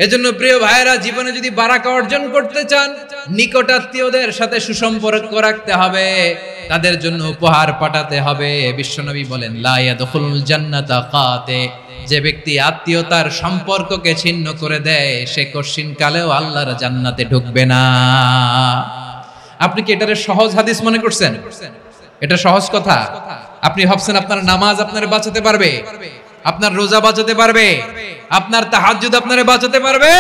এজন্য প্রিয় ভাইয়েরা, জীবনে যদি বারাকা অর্জন করতে চান, নিকটাত্মীয়দের সাথে সুসম্পর্ক রাখতে হবে, তাদের জন্য উপহার পাঠাতে হবে। বিশ্বনবী বলেন, লা ইয়াদখুলুল জান্নাতা কাতে, যে ব্যক্তি আত্মীয়তার সম্পর্ককে ছিন্ন করে দেয়, সে কশিন কালেও আল্লাহর জান্নাতে ঢুকবে না। আপনি কি এটারে সহজ হাদিস মনে করছেন? এটা সহজ কথা? আপনি ভাবছেন আপনার নামাজ আপনারে বাঁচাতে পারবে, আপনার রোজা বাঁচাতে পারবে, আপনার তাহাজ্জুদ আপনারে বাঁচাতে পারবে?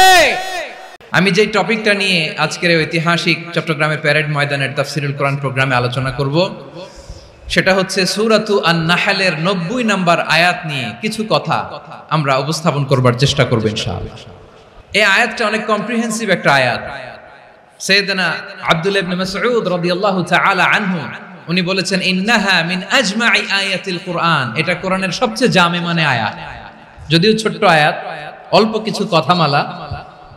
আমি যে টপিকটা নিয়ে আজকের ঐতিহাসিক চট্টগ্রামের প্যারেড ময়দানের তাফসিরুল কোরআন প্রোগ্রামে আলোচনা করব, সেটা হচ্ছে সূরাতু আন-নাহলের 90 নম্বর আয়াত নিয়ে কিছু কথা আমরা উপস্থাপন করবার চেষ্টা করব ইনশাআল্লাহ। এই আয়াতটা অনেক কম্প্রিহেন্সিভ একটা আয়াত। সাইয়েদনা আব্দুল্লাহ ইবনে মাসউদ রাদিয়াল্লাহু তাআলা আনহু উনি বলেছেন, ইন্নাহা মিন আজমাই আয়াতিল কুরআন, এটা কোরআনের সবচেয়ে জামে মানে আয়াত। যদিও ছোট্ট আয়াত, অল্প কিছু কথামালা,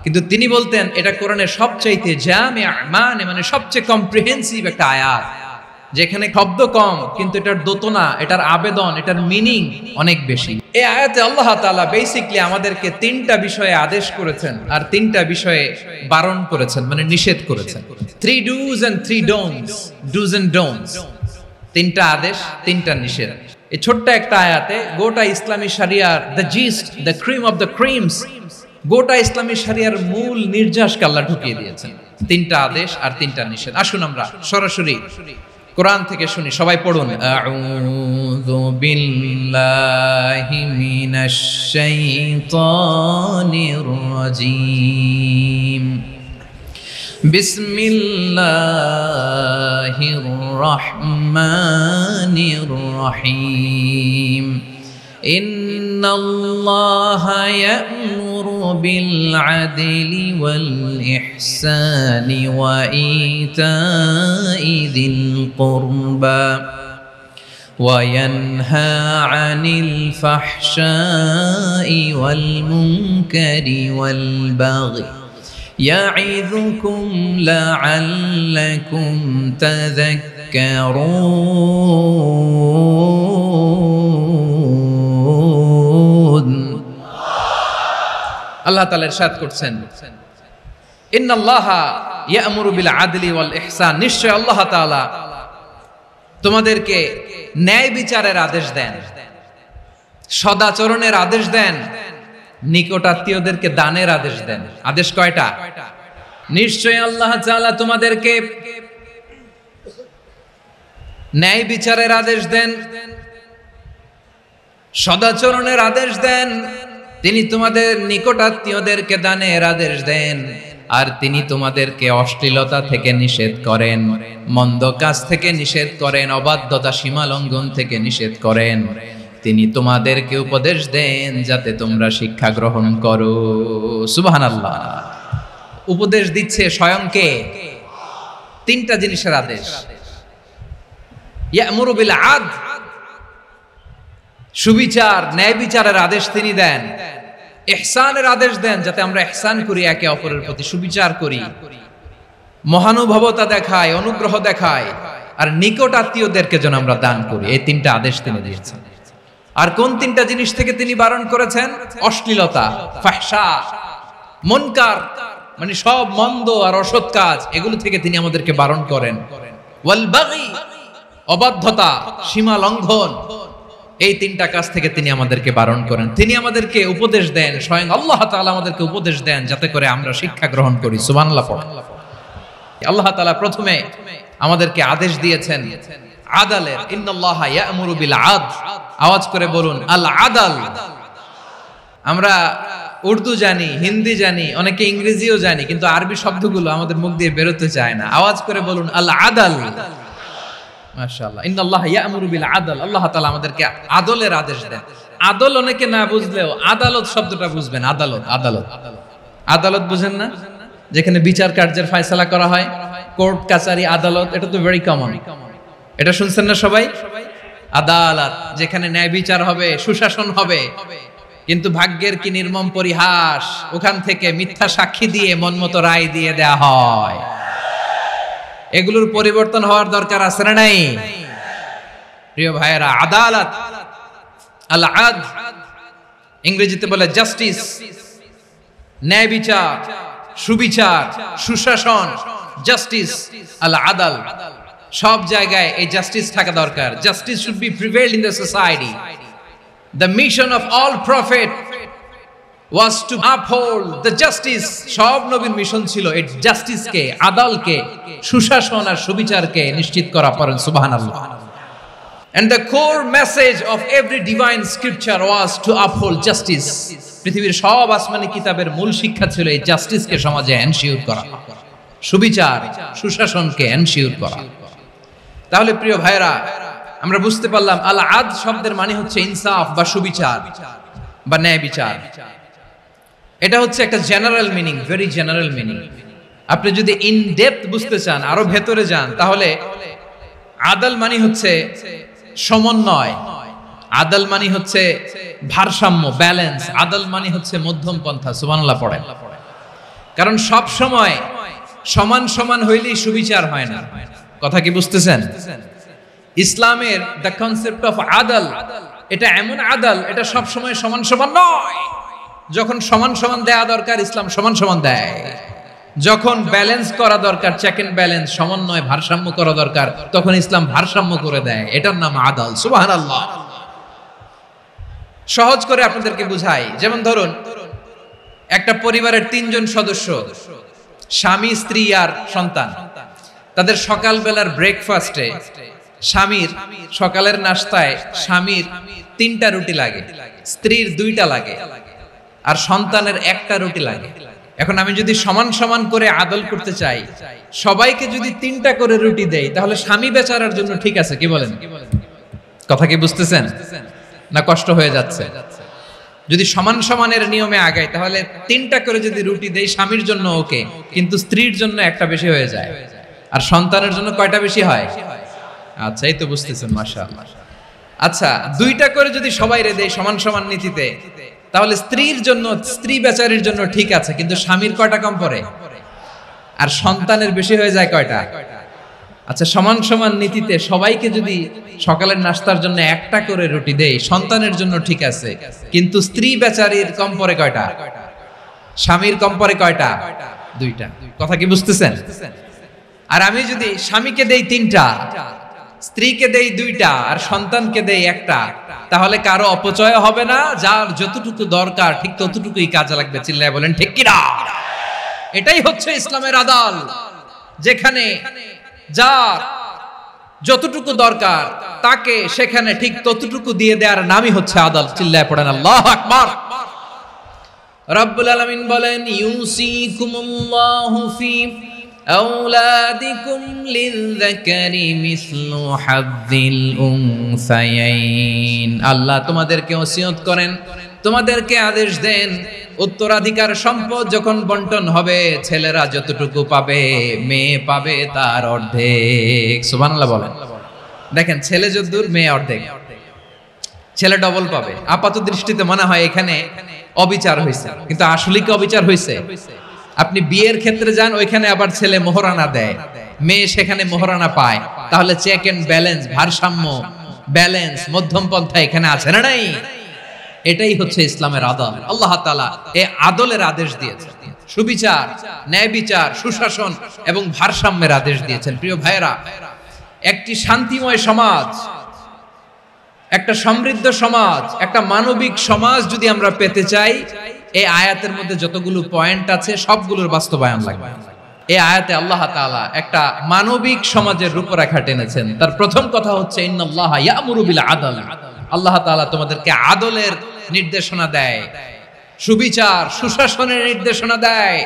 কিন্তু তিনি বলতেন এটা কোরআনের সবচাইতে জামে মানে সবচেয়ে কম্প্রিহেন্সিভ একটা আয়াত, যেখানে শব্দ কম কিন্তু এটার দোতনা, এটার আবেদন, এটার মিনিং অনেক বেশি। এই আয়াতে আল্লাহ তাআলা বেসিক্যালি আমাদেরকে তিনটা বিষয়ে আদেশ করেছেন আর তিনটা বিষয়ে বারণ করেছেন, মানে নিষেধ করেছেন। 3 do's and 3 don'ts, do's and don'ts, তিনটা আদেশ, তিনটা নিষেধ। এই ছোট্ট একটা আয়াতে গোটা ইসলামী শরিয়ার the gist, the cream of the creams, গোটা ইসলামী শরিয়ার মূল নির্যাসকে আল্লাহ ঢুকিয়ে দিয়েছেন। তিনটা আদেশ আর তিনটা নিষেধ। আসুন আমরা সরাসরি কোরআন থেকে শুনি, সবাই পড়ুন। আউযু বিল্লাহি মিনাশ শাইতানির রাজীম, বিসমিল্লাহির রহমানির রহিম। ইন্নাল্লাহা ইয়া'মুরু বিল আদলি ওয়াল ইহসানি ওয়া ইতাই যিল কুরবা ওয়া ইয়ানহা আনিল ফাহশাই ওয়াল মুনকারি ওয়াল বাগই ইয়া'ইযুকুম লা'আল্লাকুম তাযাক্কারুন। আল্লাহ তাআলা ইরশাদ করছেন, ইন্নাল্লাহা ইয়া'মুরু বিল আদলি ওয়াল ইহসান, নিশ্চয় আল্লাহ তাআলা তোমাদেরকে ন্যায় বিচারের আদেশ দেন, সদাচরণের আদেশ দেন, নিকটাত্মীয়দেরকে দানের আদেশ দেন। আদেশ কয়টা? নিশ্চয় আল্লাহ তাআলা তোমাদেরকে ন্যায় বিচারের আদেশ দেন, সদাচরণের আদেশ দেন, তিনি তোমাদের নিকটাত্মীয়দেরকে দানের আদেশ দেন, আর তিনি তোমাদেরকে অশ্লীলতা থেকে নিষেধ করেন, মন্দ কাজ থেকে নিষেধ করেন, অবাধ্যতা সীমা লঙ্ঘন থেকে নিষেধ করেন। তিনি তোমাদেরকে উপদেশ দেন যাতে তোমরা শিক্ষা গ্রহণ করো। সুবহানাল্লাহ। উপদেশ দিচ্ছে স্বয়ং কে? তিনটা জিনিসের আদেশ। ইয়া'মুরু বিল আদল, সুবিচার, ন্যায় বিচারের আদেশ তিনি দেন। ইহসানের আদেশ দেন, যাতে আমরা ইহসান করি, একে অপরের প্রতি সুবিচার করি, মহানুভবতা দেখায়, অনুগ্রহ দেখায়, আর নিকট আত্মীয়দেরকে যেন আমরা দান করি। এই তিনটা আদেশ তিনি দিয়েছেন। আর কোন তিনটা জিনিস থেকে তিনি বারণ করেছেন? অশ্লীলতা, ফাহশা, মুনকার, মানে সব মন্দ আর অসৎ কাজ, এগুলো থেকে তিনি আমাদেরকে বারণ করেন। ওয়াল বাগি, অবাধ্যতা, সীমা লঙ্ঘন, এই তিনটা কাজ থেকে তিনি আমাদেরকে বারণ করেন। তিনি আমাদেরকে উপদেশ দেন, স্বয়ং আল্লাহ তাআলা আমাদেরকে উপদেশ দেন যাতে করে আমরা শিক্ষা গ্রহণ করি। সুবহানাল্লাহ। আল্লাহ তাআলা প্রথমে আমাদেরকে আদেশ দিয়েছেন আদালের। ইন্নাল্লাহা ইয়া'মুরু বিল আদল, আওয়াজ করে বলুন আল আদল। আমরা উর্দু জানি, হিন্দি জানি, অনেকে ইংরেজিও জানি, কিন্তু আরবি শব্দগুলো আমাদের মুখ দিয়ে বেরোতে চায় না। আওয়াজ করে বলুন আল আদল। মাশাআল্লাহ। ইন্নাল্লাহা ইয়া'মুরু বিল আদল, আল্লাহ তাআলা আমাদেরকে আদলের আদেশ দেন। আদল অনেকে না বুঝলেও আদালত শব্দটা বুঝবেন। আদালত, আদালত, আদালত বুঝেন না? যেখানে বিচার কার্যের ফয়সালা করা হয়, কোর্ট কাচারি, আদালত, এটা তো ভেরি কমন। এটা শুনছেন না সবাই? আদালত, যেখানে ন্যায় বিচার হবে, সুশাসন হবে। কিন্তু ভাগ্যের কি নির্মম পরিহাস, ওখান থেকে মিথ্যা সাক্ষী দিয়ে মনমতো রায় দিয়ে দেয়া হয়। এগুলোর পরিবর্তন হওয়ার দরকার আছে না নাই? প্রিয় ভাইয়েরা, আদালত, আল আদল, ইংরেজিতে বলে জাস্টিস, ন্যায় বিচার, সুবিচার, সুশাসন, জাস্টিস, আল আদাল, সব জায়গায় এই জাস্টিস থাকা দরকার। Justice should be prevailed in the society. The mission of all prophet was to uphold the justice. সব নবীর মিশন ছিল এই জাস্টিসকে, আদালকে, সুশাসন আর সুবিচারকে নিশ্চিত করা। পড়েন সুবহানাল্লাহ। And the core message of every divine scripture was to uphold justice. পৃথিবীর সব আসমানি কিতাবের মূল শিক্ষা ছিল এই জাস্টিসকে সমাজে এনশিওর করা, সুবিচার, সুশাসনকে এনশিওর করা। তাহলে প্রিয় ভাইরা, আমরা বুঝতে পারলাম আল আদল শব্দের মানে হচ্ছে ইনসাফ বা সুবিচার বা ন্যায় বিচার। এটা হচ্ছে একটা general meaning, very general meaning. আপনি যদি ইন ডেপথ বুঝতে চান, আরো ভেতরে যান, তাহলে আদল মানে হচ্ছে সমন্বয়, আদল মানে হচ্ছে ভারসাম্য, ব্যালেন্স। আদল মানে হচ্ছে মধ্যম পন্থা। সুবহানাল্লাহ পড়েন। কারণ সব সময় সমান সমান হইলেই সুবিচার হয় না। কথা কি বুঝতেছেন? ইসলামের দ্য কনসেপ্ট অফ আদল, এটা এমন আদল, এটা সব সময় সমান সমান নয়। যখন সমান সমান দেয়া দরকার, ইসলাম সমান সমান দেয়। যখন ব্যালেন্স করা দরকার, চেক এন্ড ব্যালেন্স, সমন্বয়, ভারসাম্য করা দরকার, তখন ইসলাম ভারসাম্য করে দেয়। এটার নাম আদল। সুবহানাল্লাহ। সহজ করে আপনাদেরকে বুঝাই। যেমন ধরুন, একটা পরিবারের 3 জন সদস্য, স্বামী, স্ত্রী আর সন্তান। তাদের সকালবেলার ব্রেকফাস্টে, স্বামীর সকালের নাস্তায় স্বামীর 3টা রুটি লাগে, স্ত্রীর 2টা লাগে, আর সন্তানের 1টা রুটি লাগে। এখন আমি যদি সমান সমান করে আদল করতে চাই, সবাইকে যদি 3টা করে রুটি দেই, তাহলে স্বামী বেচারার জন্য ঠিক আছে? কি বলেন? কথা কি বুঝতেছেন না কষ্ট হয়ে যাচ্ছে? যদি সমান সমানের নিয়মে আগাই, তাহলে 3টা করে যদি রুটি দেই স্বামীর জন্য ওকে, কিন্তু স্ত্রীর জন্য 1টা বেশি হয়ে যায়। আর সন্তানের জন্য কয়টা বেশি হয়? আচ্ছা, এই তো বুঝতেছেন, মাশাআল্লাহ। আচ্ছা, 2টা করে যদি সবাই রে দেই সমান সমান নীতিতে, তাহলে স্ত্রীর জন্য, স্ত্রী বেচারির জন্য ঠিক আছে, কিন্তু স্বামীর কয়টা কম পড়ে? আর সন্তানের বেশি হয়ে যায় কয়টা? আচ্ছা, সমান সমান নীতিতে সবাইকে যদি সকালের নাস্তার জন্য 1টা করে রুটি দেই, সন্তানের জন্য ঠিক আছে, কিন্তু স্ত্রী বেচারির কম পড়ে কয়টা? স্বামীর কম পড়ে কয়টা? 2টা। কথা কি বুঝতেছেন? আর আমি যদি স্বামীকে দেই 3টা, স্ত্রীকে দেই 2টা, আর সন্তানকে দেই 1টা, তাহলে কারো অপচয় হবে না। যার যতটুকু দরকার ঠিক ততটুকুই কাজে লাগবে। চিল্লায় বলেন ঠিক কি না? এটাই হচ্ছে ইসলামের আদল, যেখানে যার যতটুকু দরকার তাকে সেখানে ঠিক ততটুকু দিয়ে দেওয়ার নামই হচ্ছে আদল। চিল্লায় পড়েন আল্লাহু আকবার। রব্বুল আলামিন বলেন, ইউসিকুমুল্লাহু ফি আওলাদিকুম লিযযাকারি মিসলু হাযযিল উনসায়াইন। আল্লাহ তোমাদেরকে ওসিয়ত করেন, তোমাদেরকে আদেশ দেন, উত্তরাধিকার সম্পদ যখন বন্টন হবে, ছেলেরা যতটুকু পাবে, মেয়ে পাবে তার অর্ধেক। সুবহানাল্লাহ বলেন। দেখেন, ছেলে যতদূর, মেয়ে অর্ধেক, ছেলে ডবল পাবে। আপাত দৃষ্টিতে মনে হয় এখানে অবিচার হয়েছে, কিন্তু আসলে কি অবিচার হয়েছে? আপনি বিয়ের ক্ষেত্রে যান, ওইখানে আবার ছেলে মোহরানা দেয়, মেয়ে সেখানে মোহরানা পায়। তাহলে চেক এন্ড ব্যালেন্স, ভারসাম্য, ব্যালেন্স, মধ্যম পন্থা এখানে আছে না নাই? এটাই হচ্ছে ইসলামের আদল। আল্লাহ তাআলা এই আদলের আদেশ দিয়েছেন, সুবিচার, ন্যায় বিচার, সুশাসন এবং ভারসাম্যের আদেশ দিয়েছেন। প্রিয় ভাইরা, একটি শান্তিময় সমাজ, একটা সমৃদ্ধ সমাজ, একটা মানবিক সমাজ যদি আমরা পেতে চাই, এই আয়াতের মধ্যে যতগুলো পয়েন্ট আছে সবগুলোর বাস্তবায়ন লাগবে। এই আয়াতে আল্লাহ তাআলা একটা মানবিক সমাজের রূপরেখা টেনেছেন। তার প্রথম কথা হচ্ছে, ইন্নাল্লাহা ইয়ামুরু বিল আদল। আল্লাহ তাআলা তোমাদেরকে আদলের নির্দেশনা দেয়, সুবিচার, সুশাসনের নির্দেশনা দেয়।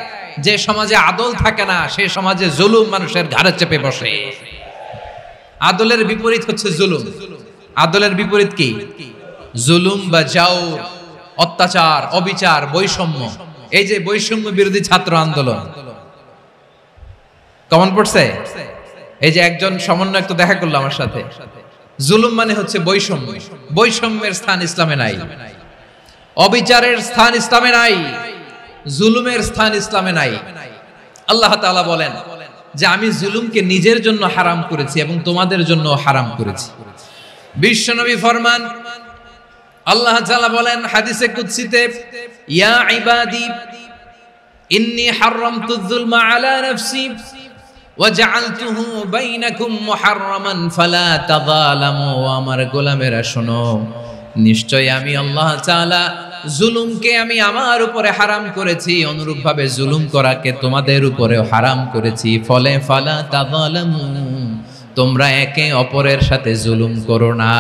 যে সমাজে আদল থাকে না, সেই সমাজে জুলুম মানুষের ঘাড়ে চেপে বসে। আদলের বিপরীত হচ্ছে জুলুম। আদলের বিপরীত কি? জুলুম বা জাওর, অত্যাচার, অবিচার, বৈষম্য। এই যে বৈষম্য বিরোধী ছাত্র আন্দোলন কমন পড়ছে? এই যে একজন সমন্বয়ক তো দেখা করলো আমার সাথে। জুলুম মানে হচ্ছে বৈষম্য। বৈষম্যের স্থান ইসলামে নাই, অবিচারের স্থান ইসলামে নাই, জুলুমের স্থান ইসলামে নাই। আল্লাহ তাআলা বলেন যে আমি জুলুমকে নিজের জন্য হারাম করেছি এবং তোমাদের জন্য হারাম করেছি। বিশ্বনবী ফরমান, আল্লাহ তাআলা বলেন হাদিসে কুদসিতে, ইয়া ইবাদি ইন্নী হারামতুয যুলমা আলা নাফসি ওয়া জাআলতুহু বাইনাকুম মুহাররামান ফালা তাযালামু। আমার গোলামেরা শোনো, নিশ্চয় আমি আল্লাহ তাআলা জুলুমকে আমি আমার উপরে হারাম করেছি, অনুরূপভাবে জুলুম করাকে তোমাদের উপরেও হারাম করেছি। ফলে ফালা তাযালামু, তোমরা একে অপরের সাথে জুলুম করো না।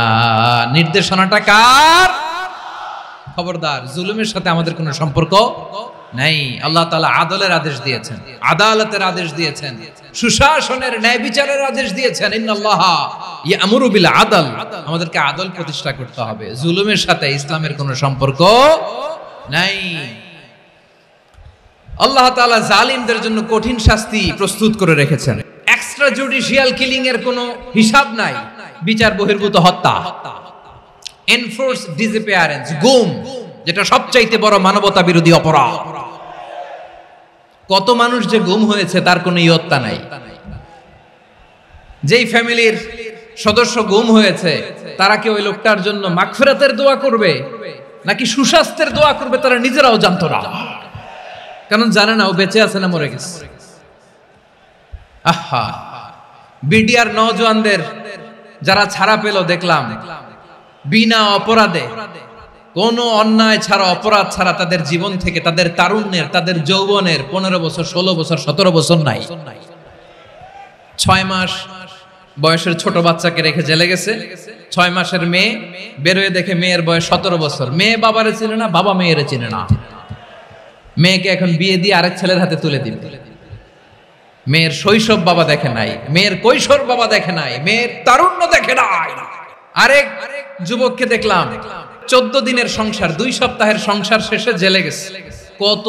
নির্দেশনাটা কার? খবরদার, জুলুমের সাথে আমাদের কোনো সম্পর্ক নাই। আল্লাহ তাআলা আদলের আদেশ দিয়েছেন, আদালতের আদেশ দিয়েছেন, সুশাসনের ন্যায় বিচারের আদেশ দিয়েছেন। ইন্নাল্লাহা ইয়ামুরু বিল আদল, আমাদেরকে আদল প্রতিষ্ঠা করতে হবে। জুলুমের সাথে ইসলামের কোনো সম্পর্ক নাই। আল্লাহ তাআলা জালিমদের জন্য কঠিন শাস্তি প্রস্তুত করে রেখেছেন। এক্সট্রা জুডিশিয়াল কিলিং এর কোনো হিসাব নাই। বিচার বহির্ভূত হত্যা, এনফোর্স ডিসঅ্যাপিয়ারেন্স, গুম, যেটা সবচাইতে বড় মানবতা বিরোধী অপরাধ। কত মানুষ যে গুম হয়েছে তার কোনো ইয়ত্তা নাই। যেই ফ্যামিলির সদস্য গুম হয়েছে তারা কি ওই লোকটার জন্য মাগফিরাতের দোয়া করবে নাকি সুস্বাস্থ্যের দোয়া করবে তারা নিজেরাও জানতো না, কারণ জানে না ও বেঁচে আছে না মরে গেছে। আহা, বিডিআর নওজওয়ানদের যারা ছাড়া পেল দেখলাম, বিনা অপরাধে, কোন অন্যায় ছাড়া, অপরাধ ছাড়া তাদের জীবন থেকে, তাদের তারুণ্যের, তাদের যৌবনের 15 বছর, 16 বছর, 17 বছর নাই। 6 মাস বয়সের ছোট বাচ্চাকে রেখে জেলে গেছে। 6 মাসের মেয়ে বেরোয় দেখে মেয়ের বয়স 17 বছর। মেয়ে বাবারে চিনে না, বাবা মেয়েরে চিনে না। মেয়েকে এখন বিয়ে দিয়ে আরেক ছেলের হাতে তুলে দিবে। মেয়ের শৈশব বাবা দেখে নাই, মেয়ের কৈশোর বাবা দেখে নাই, মেয়ের তারুণ্য দেখে নাই। আরেক যুবককে দেখলাম 14 দিনের সংসার, 2 সপ্তাহের সংসার শেষে জেলে গেছে। কত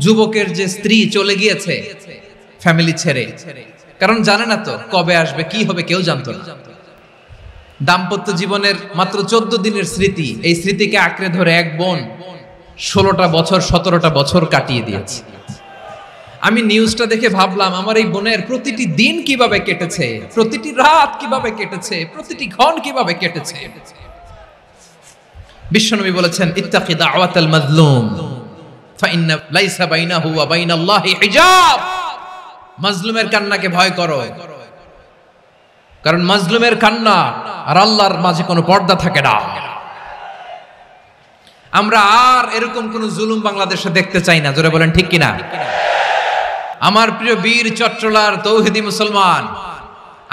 যুবকের যে স্ত্রী চলে গিয়েছে ফ্যামিলি ছেড়ে, কারণ জানে না তো কবে আসবে, কি হবে, কেউ জানতো না। দাম্পত্য জীবনের মাত্র 14 দিনের স্মৃতি, এই স্মৃতিকে আঁকড়ে ধরে এক বোন 16টা বছর, 17টা বছর কাটিয়ে দিয়েছে। আমি নিউজটা দেখে ভাবলাম, আমার এই বোনের প্রতিটি দিন কিভাবে কেটেছে, প্রতিটি রাত কিভাবে কেটেছে, প্রতিটি ক্ষণ কিভাবে কেটেছে। বিশ্বনবী বলেছেন, ইত্তাকি দাওয়াতাল মাজলুম ফাইন্না লাইসা বাইনাহু ওয়া বাইনাল্লাহি হিজাব। মাজলুমের কান্নাকে ভয় করো, কারণ মাজলুমের কান্না আর আল্লাহর মাঝে কোনো পর্দা থাকে না। আমরা আর এরকম কোন জুলুম বাংলাদেশে দেখতে চাই না। জোরে বলেন ঠিক কিনা? আমার প্রিয় বীর চট্টলার তৌহিদি মুসলমান,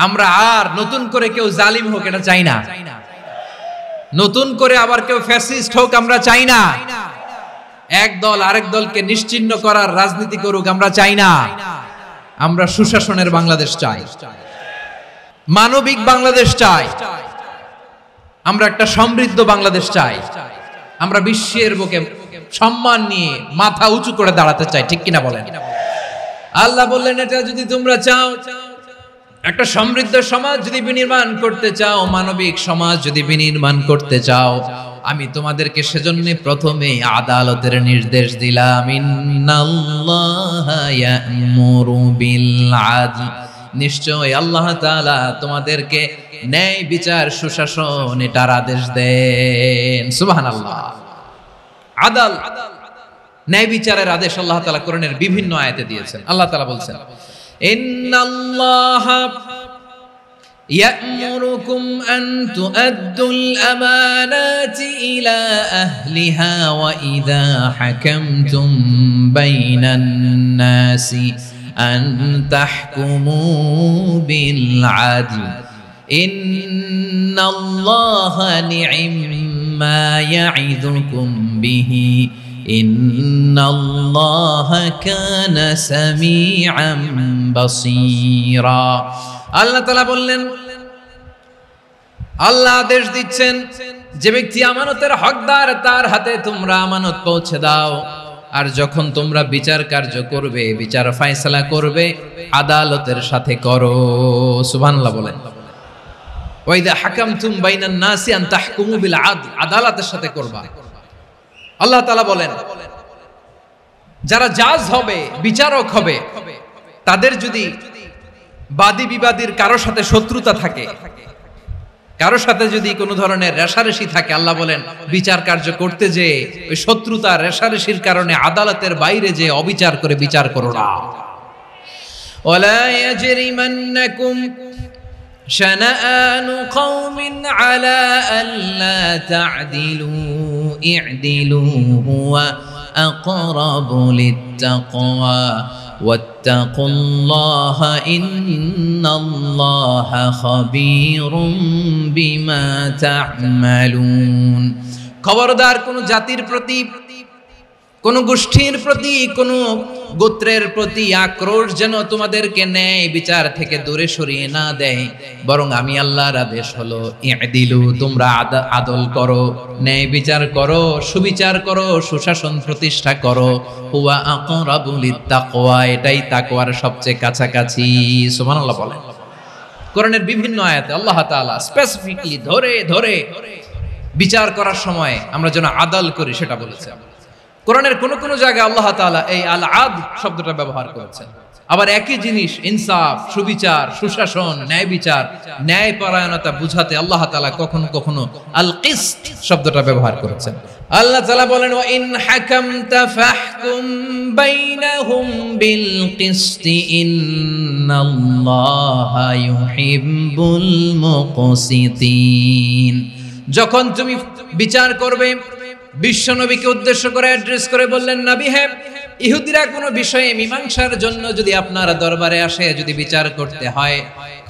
আমরা আর নতুন করে কেউ জালিম হোক এটা চাই না। নতুন করে আবার কেউ ফ্যাসিস্ট হোক আমরা চাই না। এক দল আরেক দলকে নিশ্চিহ্ন করার রাজনীতি করুক আমরা চাই না। আমরা সুশাসনের বাংলাদেশ চাই, মানবিক বাংলাদেশ চাই, আমরা একটা সমৃদ্ধ বাংলাদেশ চাই। আমরা বিশ্বের বুকে সম্মান নিয়ে মাথা উঁচু করে দাঁড়াতে চাই, ঠিক কিনা বলেন? আল্লাহ বললেন, এটা যদি তোমরা চাও, একটা সমৃদ্ধ সমাজ যদি বিনির্মাণ করতে চাও, মানবিক সমাজ যদি বিনির্মাণ করতে চাও, আমি তোমাদেরকে সেজন্য প্রথমে আদালতের নির্দেশ দিলাম। ইন্নাল্লাহা ইয়া'মুরু বিল আদল, নিশ্চয় আল্লাহ তাআলা তোমাদেরকে ন্যায় বিচার, সুশাসন এটার আদেশ দেন। সুবহানাল্লাহ। আদাল, ন্যায় বিচারের আদেশ আল্লাহ তাআলা কোরআনের বিভিন্ন আয়াতে দিয়েছেন। আল্লাহ তাআলা বলছেন, ইন্নাল্লাহা ইয়া'মুরুকুম আন তুআদ্দুল আমানাতি ইলা আহলিহা ওয়া ইযা হাকামতুম বাইনান নাসি আন তাহকুমু বিল আদল ইন্নাল্লাহা নি'ম্মা ইয়া'iযুকুম বিহি ইন্নাল্লাহা কানা সামিআন বাসীরা। আল্লাহ তাআলা বললেন, আল্লাহ আদেশ দিচ্ছেন, যে ব্যক্তি আমানতের হকদার তার হাতে তোমরা আমানত পৌঁছে দাও। আর যখন তোমরা বিচার কার্য করবে, বিচার ফয়সালা করবে, আদালতের সাথে করো। সুবহানাল্লাহ বলেন। ওয়া ইযা হাকামতুম বাইনান নাসি আন তাহকুমু বিল আদল, আদালতের সাথে করবা। আল্লাহ তাআলা বলেন, যারা জাজ হবে, বিচারক হবে, তাদের যদি বাদী বিবাদীর কারো সাথে শত্রুতা থাকে, কারো সাথে যদি কোনো ধরনের রেষারেষি থাকে, আল্লাহ বলেন বিচার কার্য করতে যে ওই শত্রুতা রেষারেষির কারণে আদালতের বাইরে যে অবিচার করে বিচার করো না। ওয়ালা ইয়াজরিমান্নাকুম শানাআনু কওমিন আলা আল্লা তা'দিলু ই'দিলু হুয়া আকরাবু লিত্তাকওয়া ওয়াত্তাকুল্লাহা ইন্নাল্লাহা খাবীরুম বিমা তা'মালুন। খবরদার কোন জাতির প্রতি, কোন গোষ্ঠীর প্রতি, কোন গোত্রের প্রতি আক্রোশ যেন তোমাদেরকে ন্যায় বিচার থেকে দূরে সরিয়ে না দেয়, বরং আমি আল্লাহর আদেশ হলো ই'দিলু, তোমরা আদল করো, ন্যায় বিচার করো, সুবিচার করো, সুশাসন প্রতিষ্ঠা করো। হুয়া আকরাবু লিত্তাকওয়া, এটাই তাকওয়ার সবচেয়ে কাছাকাছি। সুবহানাল্লাহ বলেন। কোরআনের বিভিন্ন আয়াতে আল্লাহ তাআলা স্পেসিফিকলি ধরে ধরে বিচার করার সময় আমরা যেন আদল করি সেটা বলেছেন। কোরআনের কোন কোন জায়গায় আল্লাহ তাআলা এই আল আদল শব্দটা ব্যবহার করেছেন। আবার একই জিনিস ইনসাফ, সুবিচার, সুশাসন, ন্যায় বিচার, ন্যায় পরায়ণতা বুঝাতে আল্লাহ তাআলা কখনো কখনো আল কিসত শব্দটা ব্যবহার করেছেন। আল্লাহ তাআলা বলেন ওয়া ইন হাকামতা ফাহকুম বাইনাহুম বিল কিসতি ইন্নাল্লাহা ইউহিব্বুল মুকসিতিন। যখন তুমি বিচার করবে, বিশ্বনবীকে উদ্দেশ্য করে অ্যাড্রেস করে বললেন, নবী হ্যাঁ, ইহুদিরা কোনো বিষয়ে মীমাংসার জন্য যদি আপনার দরবারে আসে, যদি বিচার করতে হয়,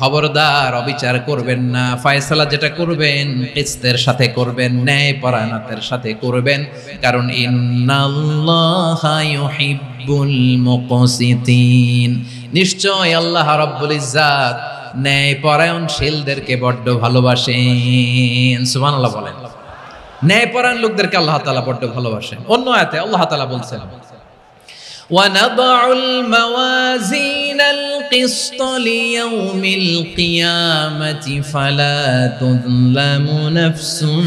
খবরদার অবিচার করবেন না। ফয়সালা যেটা করবেন কিসতের সাথে করবেন, ন্যায় পরায়ণতার সাথে করবেন, কারণ ইন্নাল্লাহা ইউহিব্বুল মুকসিতিন, নিশ্চয় আল্লাহ রাব্বুল ইজ্জাত ন্যায় পরায়ণশীলদেরকে বড্ড ভালোবাসেন। সুবহানাল্লাহ বলেন। ন্যায়পরায়ণ লোকদেরকে আল্লাহ তাআলা বড্ড ভালোবাসেন। অন্য আয়াতে আল্লাহ তাআলা বলছেন ওয়ানাদউল মাওয়াজিনাল কিসত লিয়াউমিল কিয়ামাতি ফালা তুযলামু নাফসুন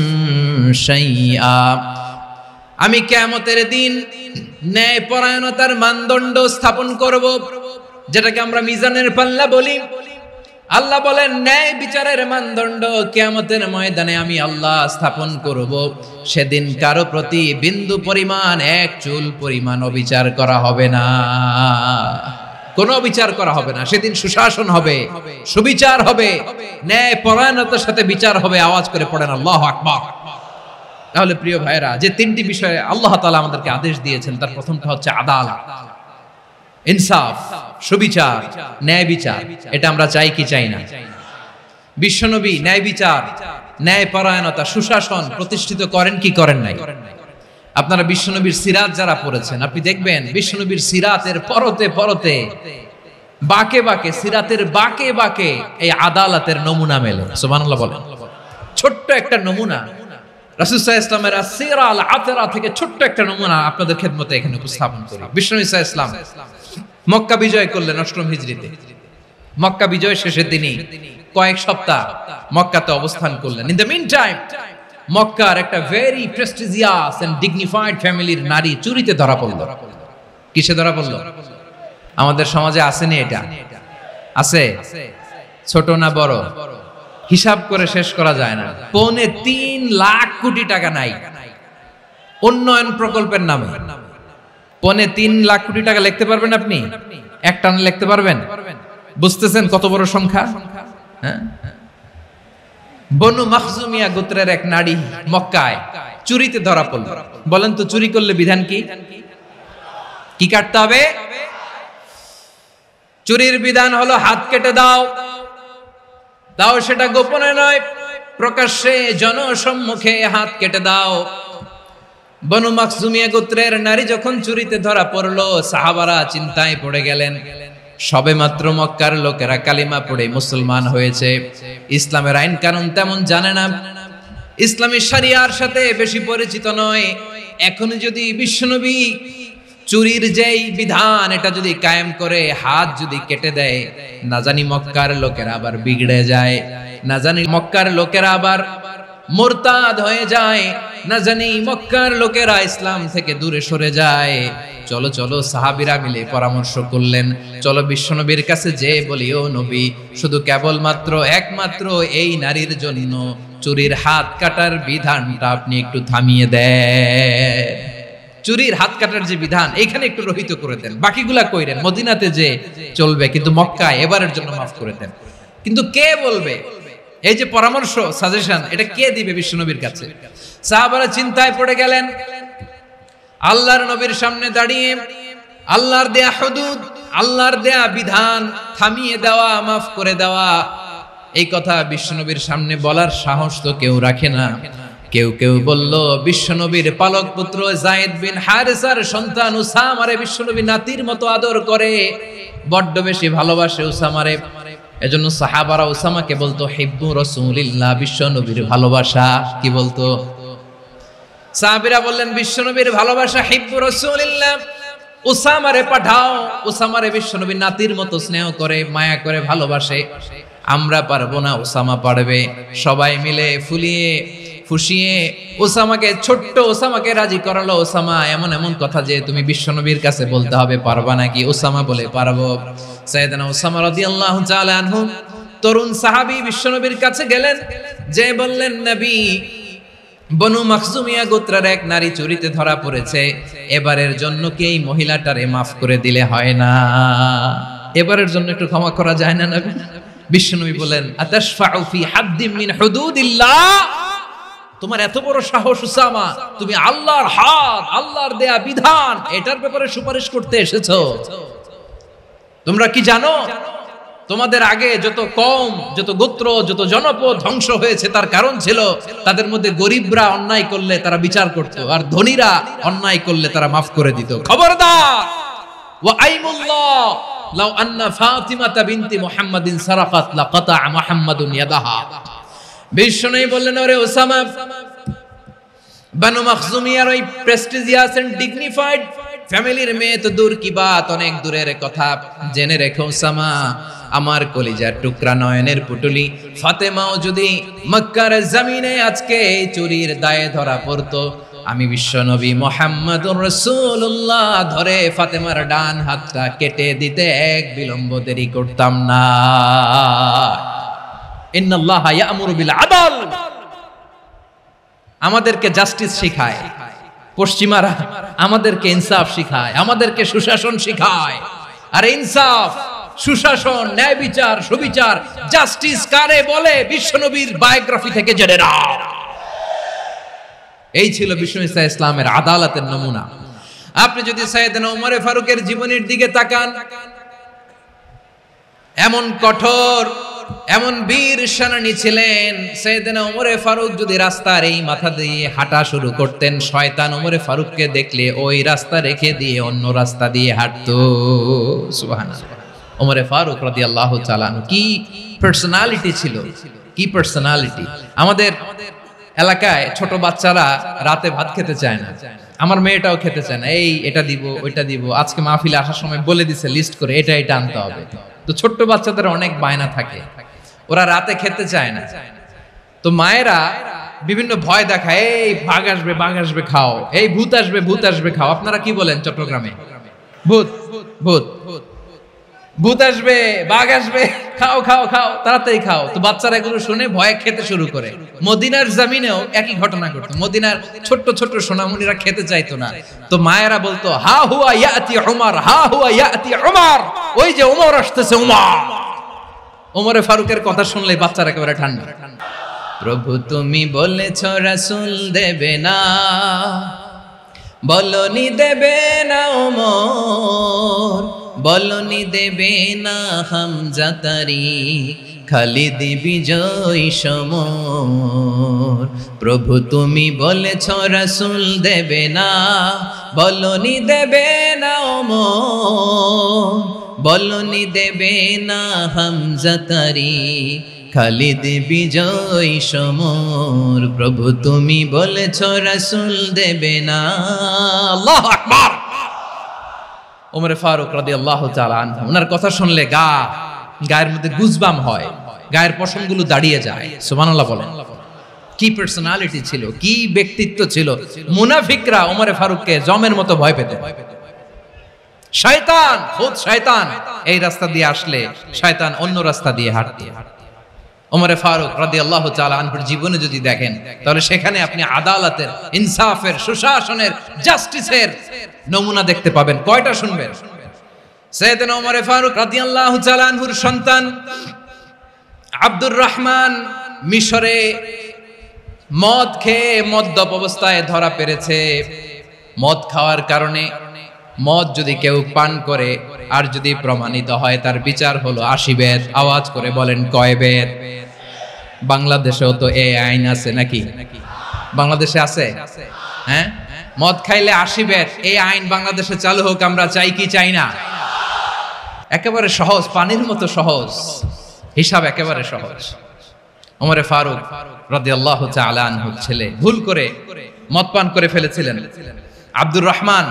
শাইআ। আমি কিয়ামতের দিন ন্যায়পরায়ণতার মানদণ্ড স্থাপন করব, যেটাকে আমরা মিজানের পাল্লা বলি। আল্লাহ বলেন ন্যায় বিচারের মানদণ্ড কিয়ামতের ময়দানে আমি আল্লাহ স্থাপন করব। সেদিন কারো প্রতি বিন্দু পরিমাণ, এক চুল পরিমাণ অবিচার করা হবে না, কোনো অবিচার করা হবে না। সেদিন সুশাসন হবে, সুবিচার হবে, ন্যায় পরায়ণতার সাথে বিচার হবে। আওয়াজ করে পড়েন আল্লাহু আকবার। তাহলে প্রিয় ভাইরা, যে তিনটি বিষয়ে আল্লাহ তাআলা আমাদেরকে আদেশ দিয়েছেন, তার প্রথমটা হচ্ছে আদালত, ইনসাফ, সুবিচার, ন্যায় বিচার। এটা আমরা চাই কি চাই না? বিশ্বনবী ন্যায় বিচার, ন্যায় পরায়ণতা, সুশাসন প্রতিষ্ঠিত করেন কি করেন নাই? আপনারা বিশ্বনবীর সিরাত যারা পড়েছেন, আপনি দেখবেন বিশ্বনবীর সিরাতের পরতে পরতে, বাকে বাকে, সিরাতের বাকে বাকে এই আদালতের নমুনা মেলে। সুবহানাল্লাহ বলেন। ছোট্ট একটা নমুনা রাসূল সাল্লাল্লাহু আলাইহি ওয়াসাল্লামের আসিরা আল আতরা থেকে ছোট্ট একটা নমুনা আপনাদের খেদমতে এখানে উপস্থাপন করি। বিশ্বনবী সাল্লাল্লাহু আলাইহি ওয়াসাল্লাম মক্কা বিজয় করলেন ৮ম হিজরিতে। মক্কা বিজয় শেষের দিনই কয়েক সপ্তাহ মক্কাতে অবস্থান করলেন। ইন দ্য মিন টাইম মক্কার একটা ভেরি প্রেস্টিজিয়াস এন্ড ডিগনিফাইড ফ্যামিলির নারী চুরিতে ধরা পড়ল। কিসে ধরা পড়ল? আমাদের সমাজে আসেনি এটা? আছে? ছোট না বড়? হিসাব করে শেষ করা যায় না। ৩.৫ লাখ কোটি টাকা নাই উন্নয়ন প্রকল্পের নামে। ৩.৫ লাখ কোটি টাকা লিখতে পারবেন আপনি? একটানা লিখতে পারবেন? বুঝতেছেন কত বড় সংখ্যা? হ্যাঁ, বনু মাখজুমিয়া গোত্রের এক নারী মক্কায় চুরিতে ধরা পড়ল। বলেন তো চুরি করলে বিধান কি? কি কাটতে হবে? চুরির বিধান হলো হাত কেটে দাও। তাও সেটা গোপনে নয়, প্রকাশ্যে জনসম্মুখে হাত কেটে দাও। বনু মাখজুমিয়া গোত্রের নারী যখন চুরিতে ধরা পড়লো, সাহাবারা চিন্তায় পড়ে গেলেন। সবেমাত্র মক্কার লোকেরা কালিমা পড়ে মুসলমান হয়েছে, ইসলামের আইন কানুন তেমন জানে না, ইসলামী শরিয়ার সাথে বেশি পরিচিত নয়। এখন যদি বিশ্বনবী চুরির যেই বিধান এটা যদি কায়েম করে হাত যদি কেটে দেয়, না জানি মক্কার লোকেরা আবার বিগড়ে যায়, না জানি মক্কার লোকেরা আবার মুরতাদ হয়ে যায়, না জানি মক্কার লোকেরা ইসলাম থেকে দূরে সরে যায়। চলো চলো, সাহাবীরা মিলে পরামর্শ করলেন, চলো বিশ্বনবীর কাছে যে বলি, ও নবী, শুধু কেবলমাত্র একমাত্র এই নারীর জন্য চুরির হাত কাটার বিধানটা আপনি একটু থামিয়ে দেন। চুরির হাত কাটার যে বিধান এখানে একটু রহিত করে দেন, বাকিগুলা কইরেন মদিনাতে যে চলবে, কিন্তু মক্কায় এবারের জন্য মাফ করে দেন। কিন্তু কে বলবে? এই যে পরামর্শ, সাজেশন, এটা কে দিবে বিশ্বনবীর কাছে? সাহাবারা চিন্তায় পড়ে গেলেন। আল্লাহর নবীর সামনে দাঁড়িয়ে আল্লাহর দেয়া হুদুদ, আল্লাহর দেয়া বিধান থামিয়ে দেওয়া, মাফ করে দেওয়া, এই কথা বিশ্বনবীর সামনে বলার সাহস তো কেউ রাখে না। কেউ কেউ বলল, বিশ্বনবীর পালক পুত্র যায়েদ বিন হারেসার সন্তান উসামারে বিশ্বনবী নাতির মতো আদর করে, বড্ড বেশি ভালোবাসে উসামারে। এজন্য সাহাবারা উসামাকে বলতো হিব্বু রাসূলিল্লাহ, বিশ্বনবীর ভালোবাসা। কি বলতো? সাহাবীরা বললেন, বিশ্বনবীর ভালোবাসা হিব্বু রাসূলিল্লাহ, উসামারে পাঠাও। উসামারে বিশ্বনবী নাতির মতো স্নেহ করে, মায়া করে, ভালোবাসে। আমরা পারবো না, উসামা পারবে। সবাই মিলে ফুলিয়ে ফুসিয়ে ওসামাকে, ছোট্ট ওসামাকে রাজি করালো। ওসামা, এমন এমন কথা যে তুমি বিশ্বনবীর কাছে বলতে হবে, পারবা নাকি? ওসামা বলে, পারবো। সাইয়েদনা ওসামা রাদিয়াল্লাহু তাআলা আনহু তরুণ সাহাবী বিশ্বনবীর কাছে গেলেন, যে বললেন, নবী, বনু মাখজুমিয়া গোত্রের এক নারী চুরিতে ধরা পড়েছে, এবারের জন্য কি এই মহিলাটারে মাফ করে দিলে হয় না? এবারের জন্য একটু ক্ষমা করা যায় না নবী? বিশ্বনবী বলেন, আতাশফাউ ফি হাদ্দিম মিন হুদুদিল্লাহ, তোমার এত বড় সাহস উসামা, তুমি আল্লাহর হাত, আল্লাহর দেয়া বিধান, এটার ব্যাপারে সুপারিশ করতে এসেছো? তোমরা কি জানো তোমাদের আগে যত কওম, যত গোত্র, যত জনপদ ধ্বংস হয়েছে তার কারণ ছিল তাদের মধ্যে গরিবরা অন্যায় করলে তারা বিচার করত, আর ধনীরা অন্যায় করলে তারা মাফ করে দিত। খবরদার! ওয়া আইমুল্লাহ লাউ আন্না ফাতিমাতা বিনতি মুহাম্মাদিন সারাকাত লাকাতা মুহাম্মাদুন ইয়াদাহা। বিশ্বনবী বললেন, ওরে ওসামা, বানু মাখজুমিয়ার ওই প্রেস্টিজিয়াস এন্ড ডিগনিফাইড ফ্যামিলির মেয়ে তো দূর কি বাত, অনেক দূরের কথা। জেনে রেখো ওসামা, আমার কলিজার টুকরা, নয়নের পুটুলি ফাতেমাও যদি মক্কার জমিনে আজকে চুরির দায়ে ধরা পড়তো, আমি বিশ্বনবী মুহাম্মদুর রাসূলুল্লাহ ধরে ফাতেমার ডান হাতটা কেটে দিতে এক বিলম্ব দেরি করতাম না। ইন্নাল্লাহা ইয়া'মুরু বিল আদল, আমাদেরকে জাস্টিস শিখায়। পশ্চিমারা আমাদেরকে ইনসাফ শিখায়, আমাদেরকে সুশাসন শিখায়। আর ইনসাফ, সুশাসন, ন্যায় বিচার, সুবিচার, জাস্টিস কারে বলে বিশ্বনবীর বায়োগ্রাফি থেকে জেনে নাও। এই ছিল বিশ্বনবী ইসলামের আদালতের নমুনা। আপনি যদি সাইয়েদনা ওমর ফারুকের জীবনের দিকে তাকান, এমন কঠোর, এমন বীর সেনানী ছিলেন। সাইয়েদনা ওমর ফারুক যদি রাস্তার এই মাথা দিয়ে হাঁটা শুরু করতেন, শয়তান ওমর ফারুককে দেখলে ওই রাস্তা রেখে দিয়ে অন্য রাস্তা দিয়ে হাঁটতো। সুবহানাল্লাহ। ওমর ফারুক রাদিয়াল্লাহু তাআলা কি পার্সোনালিটি ছিল, কি পার্সোনালিটি! আমাদের এলাকায় ছোট বাচ্চারা রাতে ভাত খেতে চায় না, আমার মেয়েটাও খেতে চায় না। এই এটা দিব, ওইটা দিব, আজকে মাহফিলে আসার সময় বলে দিছে লিস্ট করে এটা এটা আনতে হবে। তো ছোট্ট বাচ্চাদের অনেক বায়না থাকে, ওরা রাতে খেতে চায় না। তো মায়েরা বিভিন্ন ভয় দেখায়, এই বাঘ আসবে, বাঘ আসবে খাও, এই ভূত আসবে, ভূত আসবে খাও। আপনারা কি বলেন চট্টগ্রামে? ভূত, ভূত, ভূত আসবে, বাঘ আসবে, খাও খাও খাও, তাড়াতাড়ি খাও। তো বাচ্চারা এগুলো শুনে ভয়ে খেতে শুরু করে। মদিনার জমিনেও একই ঘটনা ঘটতো। মদিনার ছোট্ট ছোট্ট সোনামণিরা খেতে চাইতো না। তো মায়েরা বলতো, হা হুয়া ইয়াতি উমর, হা হুয়া ইয়াতি উমর, ওই যে উমর আসতেছে, উমর। ওমরে ফারুকের কথা শুনলে বাচ্চারা একেবারে ঠান্ডা। প্রভু তুমি বলেছ রাসূল দেবে না, বলনি দেবে না ওমর, বলনি দেবে না হামজা তারি, খালিদ বিজয় সমর। প্রভু তুমি বলেছ রাসূল দেবে না, বলনি দেবে না ওমর, বলনি দেবে না হামজা তারি, খালিদ বিজয় সমর। প্রভু তুমি বলেছ রাসূল দেবে না। আল্লাহু আকবার। ওমর ফারুক রাদিয়াল্লাহু তাআলা আনহু, ওনার কথা শুনলে গায়ের মধ্যে গুজবাম হয়, গায়ের পশমগুলো দাঁড়িয়ে যায়। সুবহানাল্লাহ বলেন। কি পার্সোনালিটি ছিল, কি ব্যক্তিত্ব ছিল। মুনাফিকরা ওমরে ফারুককে জমের মতো ভয় পেত। শয়তান, খুদ শয়তান এই রাস্তা দিয়ে আসলে শয়তান অন্য রাস্তা দিয়ে হাঁটত। ওমরে ফারুক রাদিয়াল্লাহু তাআলা আনহুর জীবনে যদি দেখেন, তাহলে সেখানে আপনি আদালতের, ইনসাফের, সুশাসনের, জাস্টিসের নমুনা দেখতে পাবেন। কয়টা শুনবেন? সাইয়েদনা ওমরে ফারুক রাদিয়াল্লাহু তাআলা আনহুর সন্তান আব্দুর রহমান মিশরে মদ খেয়ে মদ্যপ অবস্থায় ধরা পড়েছে। মদ খাওয়ার কারণে, মদ যদি কেউ পান করে আর যদি প্রমাণিত হয়, তার বিচার হলো 80 বেত। আওয়াজ করে বলেন কয় বেত? বাংলাদেশেও তো এই আইন আছে নাকি? বাংলাদেশে আছে? হ্যাঁ, মদ খাইলে 80 বেত, এই আইন বাংলাদেশে চালু হোক, আমরা চাই কি চাই না? একেবারে সহজ, পানির মতো সহজ হিসাব, একেবারে সহজ। ওমরে ফারুক রাদিয়াল্লাহু তাআলা আনহুর ছেলে ভুল করে মদ পান করে ফেলেছিলেন। আব্দুর রহমান,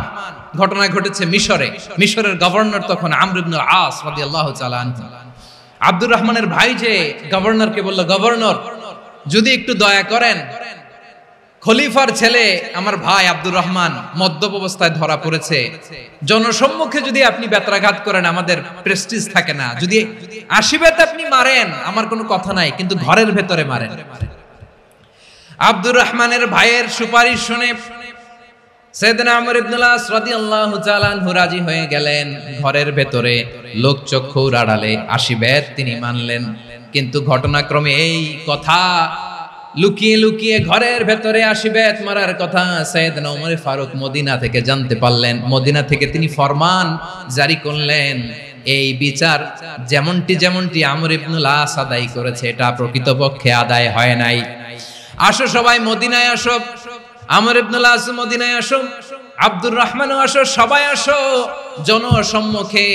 ঘটনা ঘটেছে মিশরে। মিশরের গভর্নর তখন আমর ইবনে আস রাদিয়াল্লাহু তাআলা আনহু। আব্দুর রহমানের ভাই যে গভর্নরকে বলল, গভর্নর যদি একটু দয়া করেন, খলিফার ছেলে আমার ভাই আব্দুর রহমান মদ্যপ অবস্থায় ধরা পড়েছে, জনসম্মুখে যদি আপনি বেত্রাঘাত করেন আমাদের প্রেস্টিজ থাকে না, যদি 80 বেত আপনি মারেন আমার কোনো কথা নাই, কিন্তু ঘরের ভেতরে মারেন। আব্দুর রহমানের ভাইয়ের সুপারিশ শুনে সাইয়েদনা আমর ইবনে আস রাদিয়াল্লাহু তাআলা আনহু রাজি হয়ে গেলেন। ঘরের ভেতরে লোকচক্ষুর আড়ালে 80 বেত তিনি মানলেন। কিন্তু ঘটনাক্রমে এই কথা লুকিয়ে লুকিয়ে ঘরের ভেতরে 80 বেত মারার কথা সাইয়েদনা ওমর ফারুক মদিনা থেকে জানতে পারলেন। মদিনা থেকে তিনি ফরমান জারি করলেন, এই বিচার যেমনটি আমর ইবনে আস আদায় করেছে, এটা প্রকৃতপক্ষে আদায় হয় নাই। আসো সবাই মদিনায় আসো, আমর ইবনে আস মদিনায় আসো, আব্দুর রহমানও আসো, সবাই আসো, জনসম্মুখে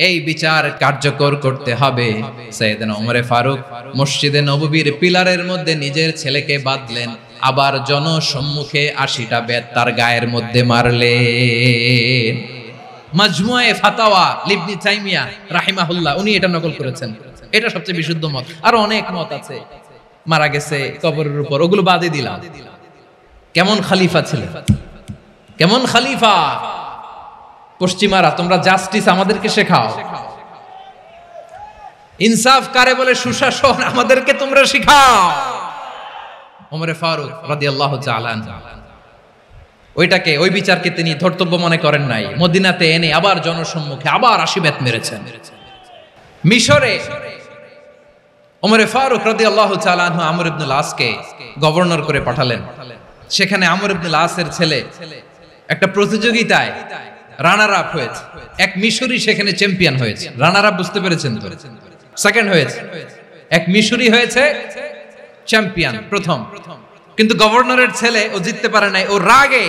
এই বিচার কার্যকর করতে হবে। সাইয়েদনা ওমর ফারুক মসজিদে নববীর পিলারের মধ্যে নিজের ছেলেকে বাঁধলেন, আবার জনসম্মুখে 80টা বেত তার গায়ের মধ্যে মারলেন। মাজমুয়ে ফাতাওয়া ইবনে তাইমিয়া রাহিমাহুল্লাহ উনি এটা নকল করেছেন। এটা সবচেয়ে বিশুদ্ধ মত, আর অনেক মত আছে। মারা গেছে কবরের উপর, ওগুলো বাদে দিলাম। কেমন খলিফা ছিলেন, কেমন খলিফা! পশ্চিমারা তোমরা জাস্টিস আমাদেরকে শেখাও, ইনসাফ কারে বলে, সুশাসন আমাদেরকে তোমরা শেখাও। ওমর ফারুক রাদিয়াল্লাহু তাআলা ওইটাকে, ওই বিচারকে তিনি ধর্তব্য মনে করেন নাই। মদিনাতে এনে আবার জনসম্মুখে আবার 80 বেত মেরেছেন। মিশরে ওমর ফারুক রাদিয়াল্লাহু তাআলা আনহু আমর ইবনে আসকে গভর্নর করে পাঠালেন। সেখানে আমর ইবনে আসের ছেলে একটা প্রতিযোগিতায় রানার আপ হয়েছে। এক মিশরি সেখানে চ্যাম্পিয়ন হয়েছে। রানার আপ বুঝতে পেরেছেন তো? সেকেন্ড হয়েছে, এক মিশরি হয়েছে চ্যাম্পিয়ন প্রথম। কিন্তু গভর্নরের ছেলে ও জিততে পারে নাই। ও রাগে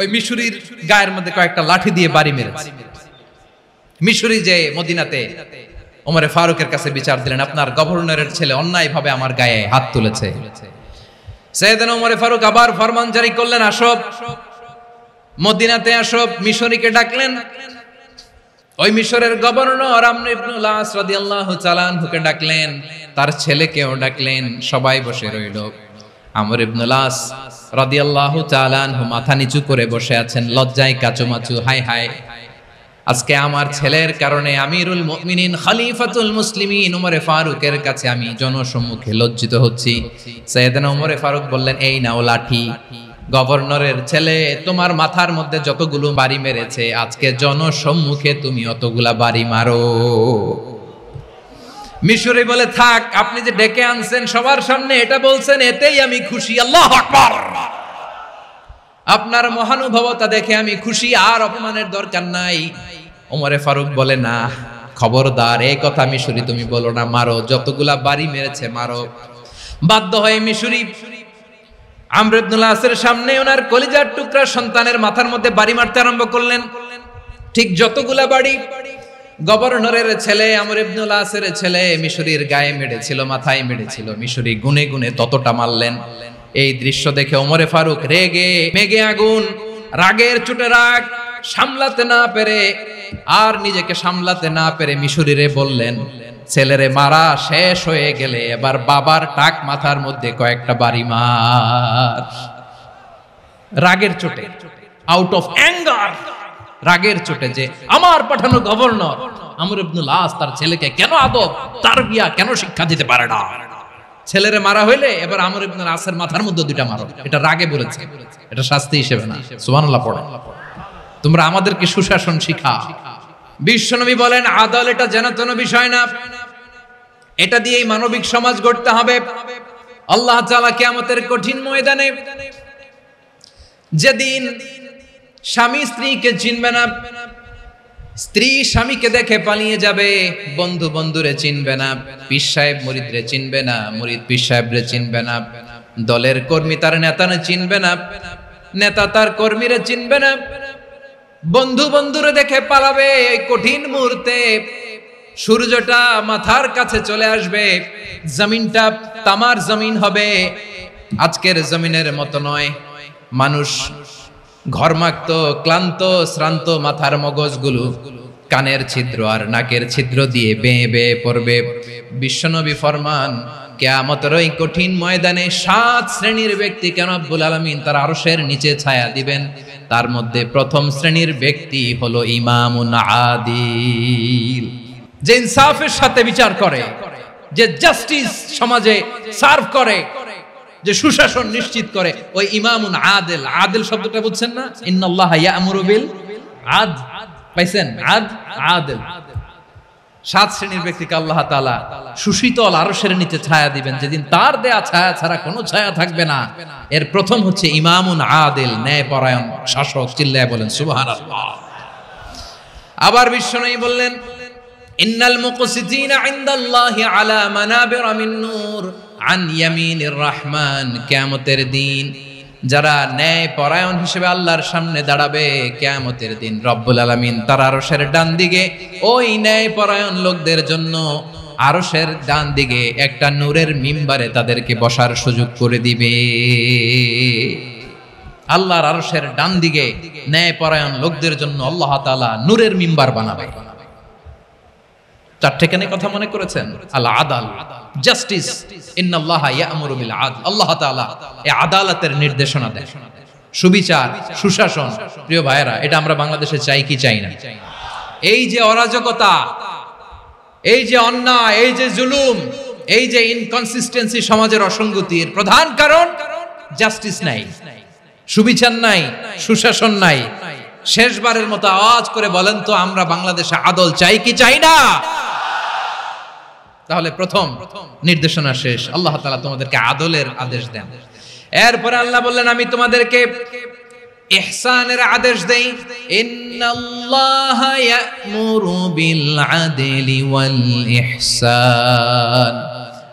ওই মিশরির গায়ের মধ্যে কয়েকটা লাঠি দিয়ে বাড়ি মেরেছে। মিশরি যে মদিনাতে ওমরে ফারুকের কাছে বিচার দিলেন, আপনার গভর্নরের ছেলে অন্যায়ভাবে আমার গায়ে হাত তুলেছে। সাইয়েদনা ওমর ফারুক আবার ফরমান জারি করলেন, আসো মদিনাতে আসো। মিশরীকে ডাকলেন। ওই মিশরের গভর্নর আমর ইবনে আস রাদিয়াল্লাহু তাআলা আনহুকে ডাকলেন, তার ছেলেকেও ডাকলেন। সবাই বসে রইল। আমর ইবনে আস রাদিয়াল্লাহু তাআলা আনহু মাথা নিচু করে বসে আছেন, লজ্জায় কাচুমাচু। হায় হায়, আজকে আমার ছেলের কারণে আমিরুল মুমিনিন খলিফাতুল মুসলিমিন ওমর ফারুকের কাছে আমি জনসম্মুখে লজ্জিত হচ্ছি। সাইয়েদনা ওমর ফারুক বললেন, এই নাও লাঠি। গভর্নরের ছেলে তোমার মাথার মধ্যে যতগুলো বাড়ি মেরেছে, আজকে জনসম্মুখে তুমি অতগুলা বাড়ি মারো। মিশরি বলে, থাক, আপনি যে ডেকে আনছেন সবার সামনে এটা বলছেন, এতেই আমি খুশি। আল্লাহু আকবার। আপনার মহানুভবতা দেখে আমি খুশি, আর অপমানের দরকার নাই। ওমরে ফারুক বলে, না, খবরদার, এই কথা মিশরি তুমি বলো না, মারো, যতগুলা বাড়ি মেরেছে মারো। বাধ্য হয়ে মিশরি আমর ইবনে আসের সামনে ওনার কলিজার টুকরা সন্তানের মাথার মধ্যে বাড়ি মারতে আরম্ভ করলেন। ঠিক যতগুলা বাড়ি গভর্নরের ছেলে আমর ইবনে আসের ছেলে মিশরির গায়ে মেরেছিল, মাথায় মেরেছিল, মিশরি গুনে গুনে ততটা মারলেন। এই দৃশ্য দেখে ওমরে ফারুক রেগে মেগে আগুন, রাগের চোটে রাগ সামলাতে না পেরে, আর নিজেকে সামলাতে না পেরে মিশরীরে বললেন, ছেলেরে মারা শেষ হয়ে গেলে এবার বাবার টাক মাথার মধ্যে কয়েকটা বাড়ি মার, রাগের চোটে, আউট অফ অ্যাঙ্গার, রাগের চোটে, যে আমার পাঠানো গভর্নর আমর ইবনুল আস তার ছেলেকে কেন আদব তারবিয়া কেন শিক্ষা দিতে পারে না। ছেলেরে মারা হইলে এবার আমর ইবনুল আসের মাথার মধ্যে দুইটা মারো, এটা রাগে বলেছে, এটা শাস্তি হিসেবে না। সুবহানাল্লাহ পড়ে। তোমরা আমাদেরকে সুশাসন শিখা। বিশ্বনবী বলেন আদল এটা যেন বিষয় না, এটা দিয়েই মানবিক সমাজ গড়তে হবে। আল্লাহ তাআলা কিয়ামতের কঠিন ময়দানে যেদিন স্বামী স্ত্রীকে চিনবে না, স্ত্রী স্বামীকে দেখে পালিয়ে যাবে, বন্ধু বন্ধুরে চিনবে না, পীর সাহেব মুরিদরে চিনবে না, মুরিদ পীর সাহেবরে চিনবে না, দলের কর্মী তার নেতারে চিনবে না, নেতা তার কর্মীরে চিনবে না, বন্ধু বন্ধুরে দেখে পালাবে। এই কঠিন মুহূর্তে সূর্যটা মাথার কাছে চলে আসবে, জমিনটা তামার জমিন হবে, আজকের জমিনের মতো নয়। মানুষ ঘর্মাক্ত, ক্লান্ত, শ্রান্ত মাথার মগজগুলো কানের ছিদ্র আর নাকের ছিদ্র দিয়ে বেয়ে বেয়ে পড়বে। বিশ্বনবী ফরমান কিয়ামতের ওই কঠিন ময়দানে 7 শ্রেণীর ব্যক্তিকে রব্বুল আলামিন তার আরশের নিচে ছায়া দিবেন। তার মধ্যে প্রথম শ্রেণীর ব্যক্তি হলো ইমামুন আদিল, যে ইনসাফের সাথে বিচার করে, যে জাস্টিস সমাজে সার্ভ করে, যে সুশাসন নিশ্চিত করে, ওই ইমামুন আদিল। আদিল শব্দটা বুঝছেন না? ইন্নাল্লাহা ইয়া'মুরু বিল আদল, পাইছেন? আদিল। 7 শ্রেণীর ব্যক্তিকে আল্লাহ তাআলা সুশীতল আরশের নিচে ছায়া দিবেন, যেদিন তার দেয়া ছায়া ছাড়া কোনো ছায়া থাকবে না। এর প্রথম হচ্ছে ইমামুন আদিল, ন্যায়পরায়ণ শাসক। চিল্লায় বলেন সুবহানাল্লাহ। আবার বিশ্বনবী বললেন ইন্নাল মুকসিতিনা ইনদাল্লাহি আলা মানাবিরা মিন নূর আন ইয়ামিনির রহমান। কিয়ামতের দিন যারা ন্যায় পরায়ণ হিসেবে আল্লাহর সামনে দাঁড়াবে, কিয়ামতের দিন রব্বুল আলামিন তার আরশের ডান দিকে ওই ন্যায় পরায়ণ লোকদের জন্য আরশের ডান দিকে একটা নূরের মিম্বারে তাদেরকে বসার সুযোগ করে দিবে। আল্লাহর আরশের ডান দিকে ন্যায় পরায়ণ লোকদের জন্য আল্লাহ তাআলা নূরের মিম্বার বানাবে। চারটে কেন কথা মনে করেছেন? আল আদাল, জাস্টিস। ইন্নাল্লাহা ইয়া'মুরু বিল আদল। আল্লাহ তাআলা এই আদালতের নির্দেশনা দেন, সুবিচার, সুশাসন। প্রিয় ভাইয়েরা, এটা আমরা বাংলাদেশে চাই কি চাই না? এই যে অরাজকতা, এই যে অন্যায়, এই যে জুলুম, এই যে ইনকনসিস্টেন্সি, সমাজের অসঙ্গতির প্রধান কারণ জাস্টিস নাই, সুবিচার নাই, সুশাসন নাই। শেষবারের মতো আওয়াজ করে বলেন তো, আমরা বাংলাদেশে আদল চাই কি চাই না? তাহলে প্রথম নির্দেশনা শেষ। আল্লাহ তাআলা তোমাদেরকে আদলের আদেশ দেন। এরপরে আল্লাহ বললেন আমি তোমাদেরকে ইহসানের আদেশ দেই। ইন্নাল্লাহা ইয়া'মুরু বিল আদলি ওয়াল ইহসান।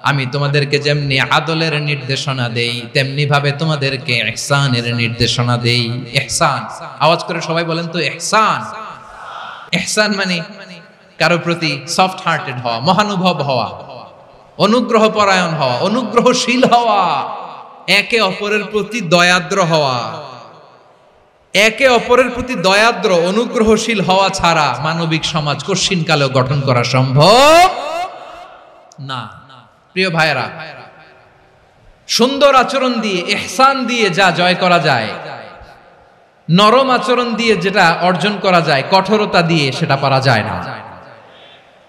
আমি তোমাদেরকে যেমনি আদলের নির্দেশনা দেই, তেমনি ভাবে তোমাদেরকে ইহসানের নির্দেশনা দেই। ইহসান, আওয়াজ করে সবাই বলেন তো ইহসান। ইহসান মানে কারো প্রতি সফট হার্টেড হওয়া, মহানুভব হওয়া, অনুগ্রহ পরায়ণ হওয়া, অনুগ্রহশীল হওয়া, একে অপরের প্রতি দয়াদ্র হওয়া। একে অপরের প্রতি দয়াদ্র, অনুগ্রহশীল হওয়া ছাড়া মানবিক সমাজ কশিনকালেও গঠন করা সম্ভব না। প্রিয় ভাইয়েরা, সুন্দর আচরণ দিয়ে, ইহসান দিয়ে যা জয় করা যায়, নরম আচরণ দিয়ে যেটা অর্জন করা যায়, কঠোরতা দিয়ে সেটা পারা যায় না।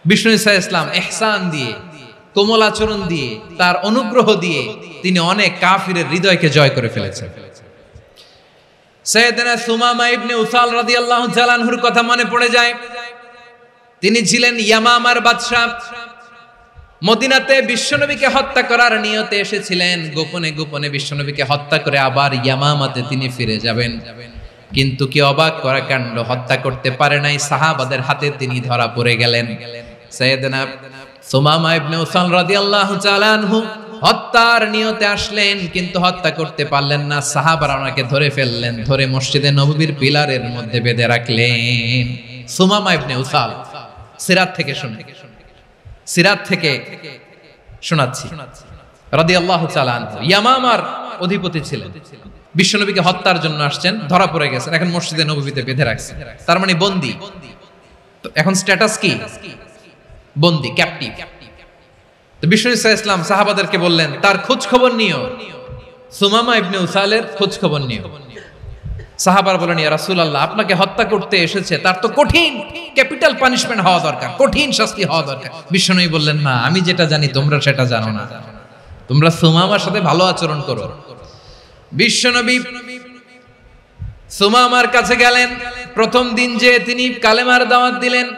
বিষ্ণু ঈসা ইসলাম ইহসান দিয়ে, কোমল আচরণ দিয়ে, তার অনুগ্রহ দিয়ে তিনি অনেক কাফিরের হৃদয়কে জয় করে ফেলেছেন। সাইয়েদনা সুমামা ইবনে উসাল রাদিয়াল্লাহু তাআলা আনহুর কথা মনে পড়ে যায়। তিনি ছিলেন ইয়ামামার বাদশা। মদিনাতে বিশ্বনবীকে হত্যা করার নিয়তে এসেছিলেন। গোপনে গোপনে বিশ্বনবীকে হত্যা করে আবার ইয়ামামাতে তিনি ফিরে যাবেন। কিন্তু কি অবাক করা কাণ্ড, হত্যা করতে পারে নাই, সাহাবাদের হাতে তিনি ধরা পড়ে গেলেন। সাইয়েদনা সুমামা ইবনে উসাল রাদিয়াল্লাহু তাআলা আনহু হত্যার নিয়তে আসলেন, কিন্তু হত্যা করতে পারলেন না। সাহাবারা ওনাকে ধরে ফেললেন, ধরে মসজিদে নববীর পিলারের মধ্যে বেঁধে রাখলেন। সুমামা ইবনে উসাল, সিরাত থেকে শুনে, সিরাত থেকে শোনাচ্ছি, রাদিয়াল্লাহু তাআলা আনহু ইয়ামামার অধিপতি ছিলেন। বিশ্বনবীকে হত্যার জন্য আসছেন, ধরা পড়ে গেছেন, এখন মসজিদে নববীতে বেঁধে রাখছেন। তার মানে বন্দী। তো এখন স্ট্যাটাস কি? বন্দী, ক্যাপটিভ। তো বিষ্ণু ইসলাম সাহাবাদেরকে বললেন তার খোঁজ খবর নিও, সুমামা ইবনে উসালের খোঁজ খবর নিও। সাহাবারা বলেন ইয়া রাসূলুল্লাহ, আপনাকে হত্যা করতে এসেছে, তার তো কঠিন ক্যাপিটাল পানিশমেন্ট হওয়া দরকার, কঠিন শাস্তি হওয়া দরকার। বিষ্ণু বললেন না, আমি যেটা জানি তোমরা সেটা জানো না, তোমরা সুমামার সাথে ভালো আচরণ করো। বিশ্বনবী সুমামার কাছে গেলেন। প্রথম দিন যে তিনি কালেমার দাওয়াত দিলেন,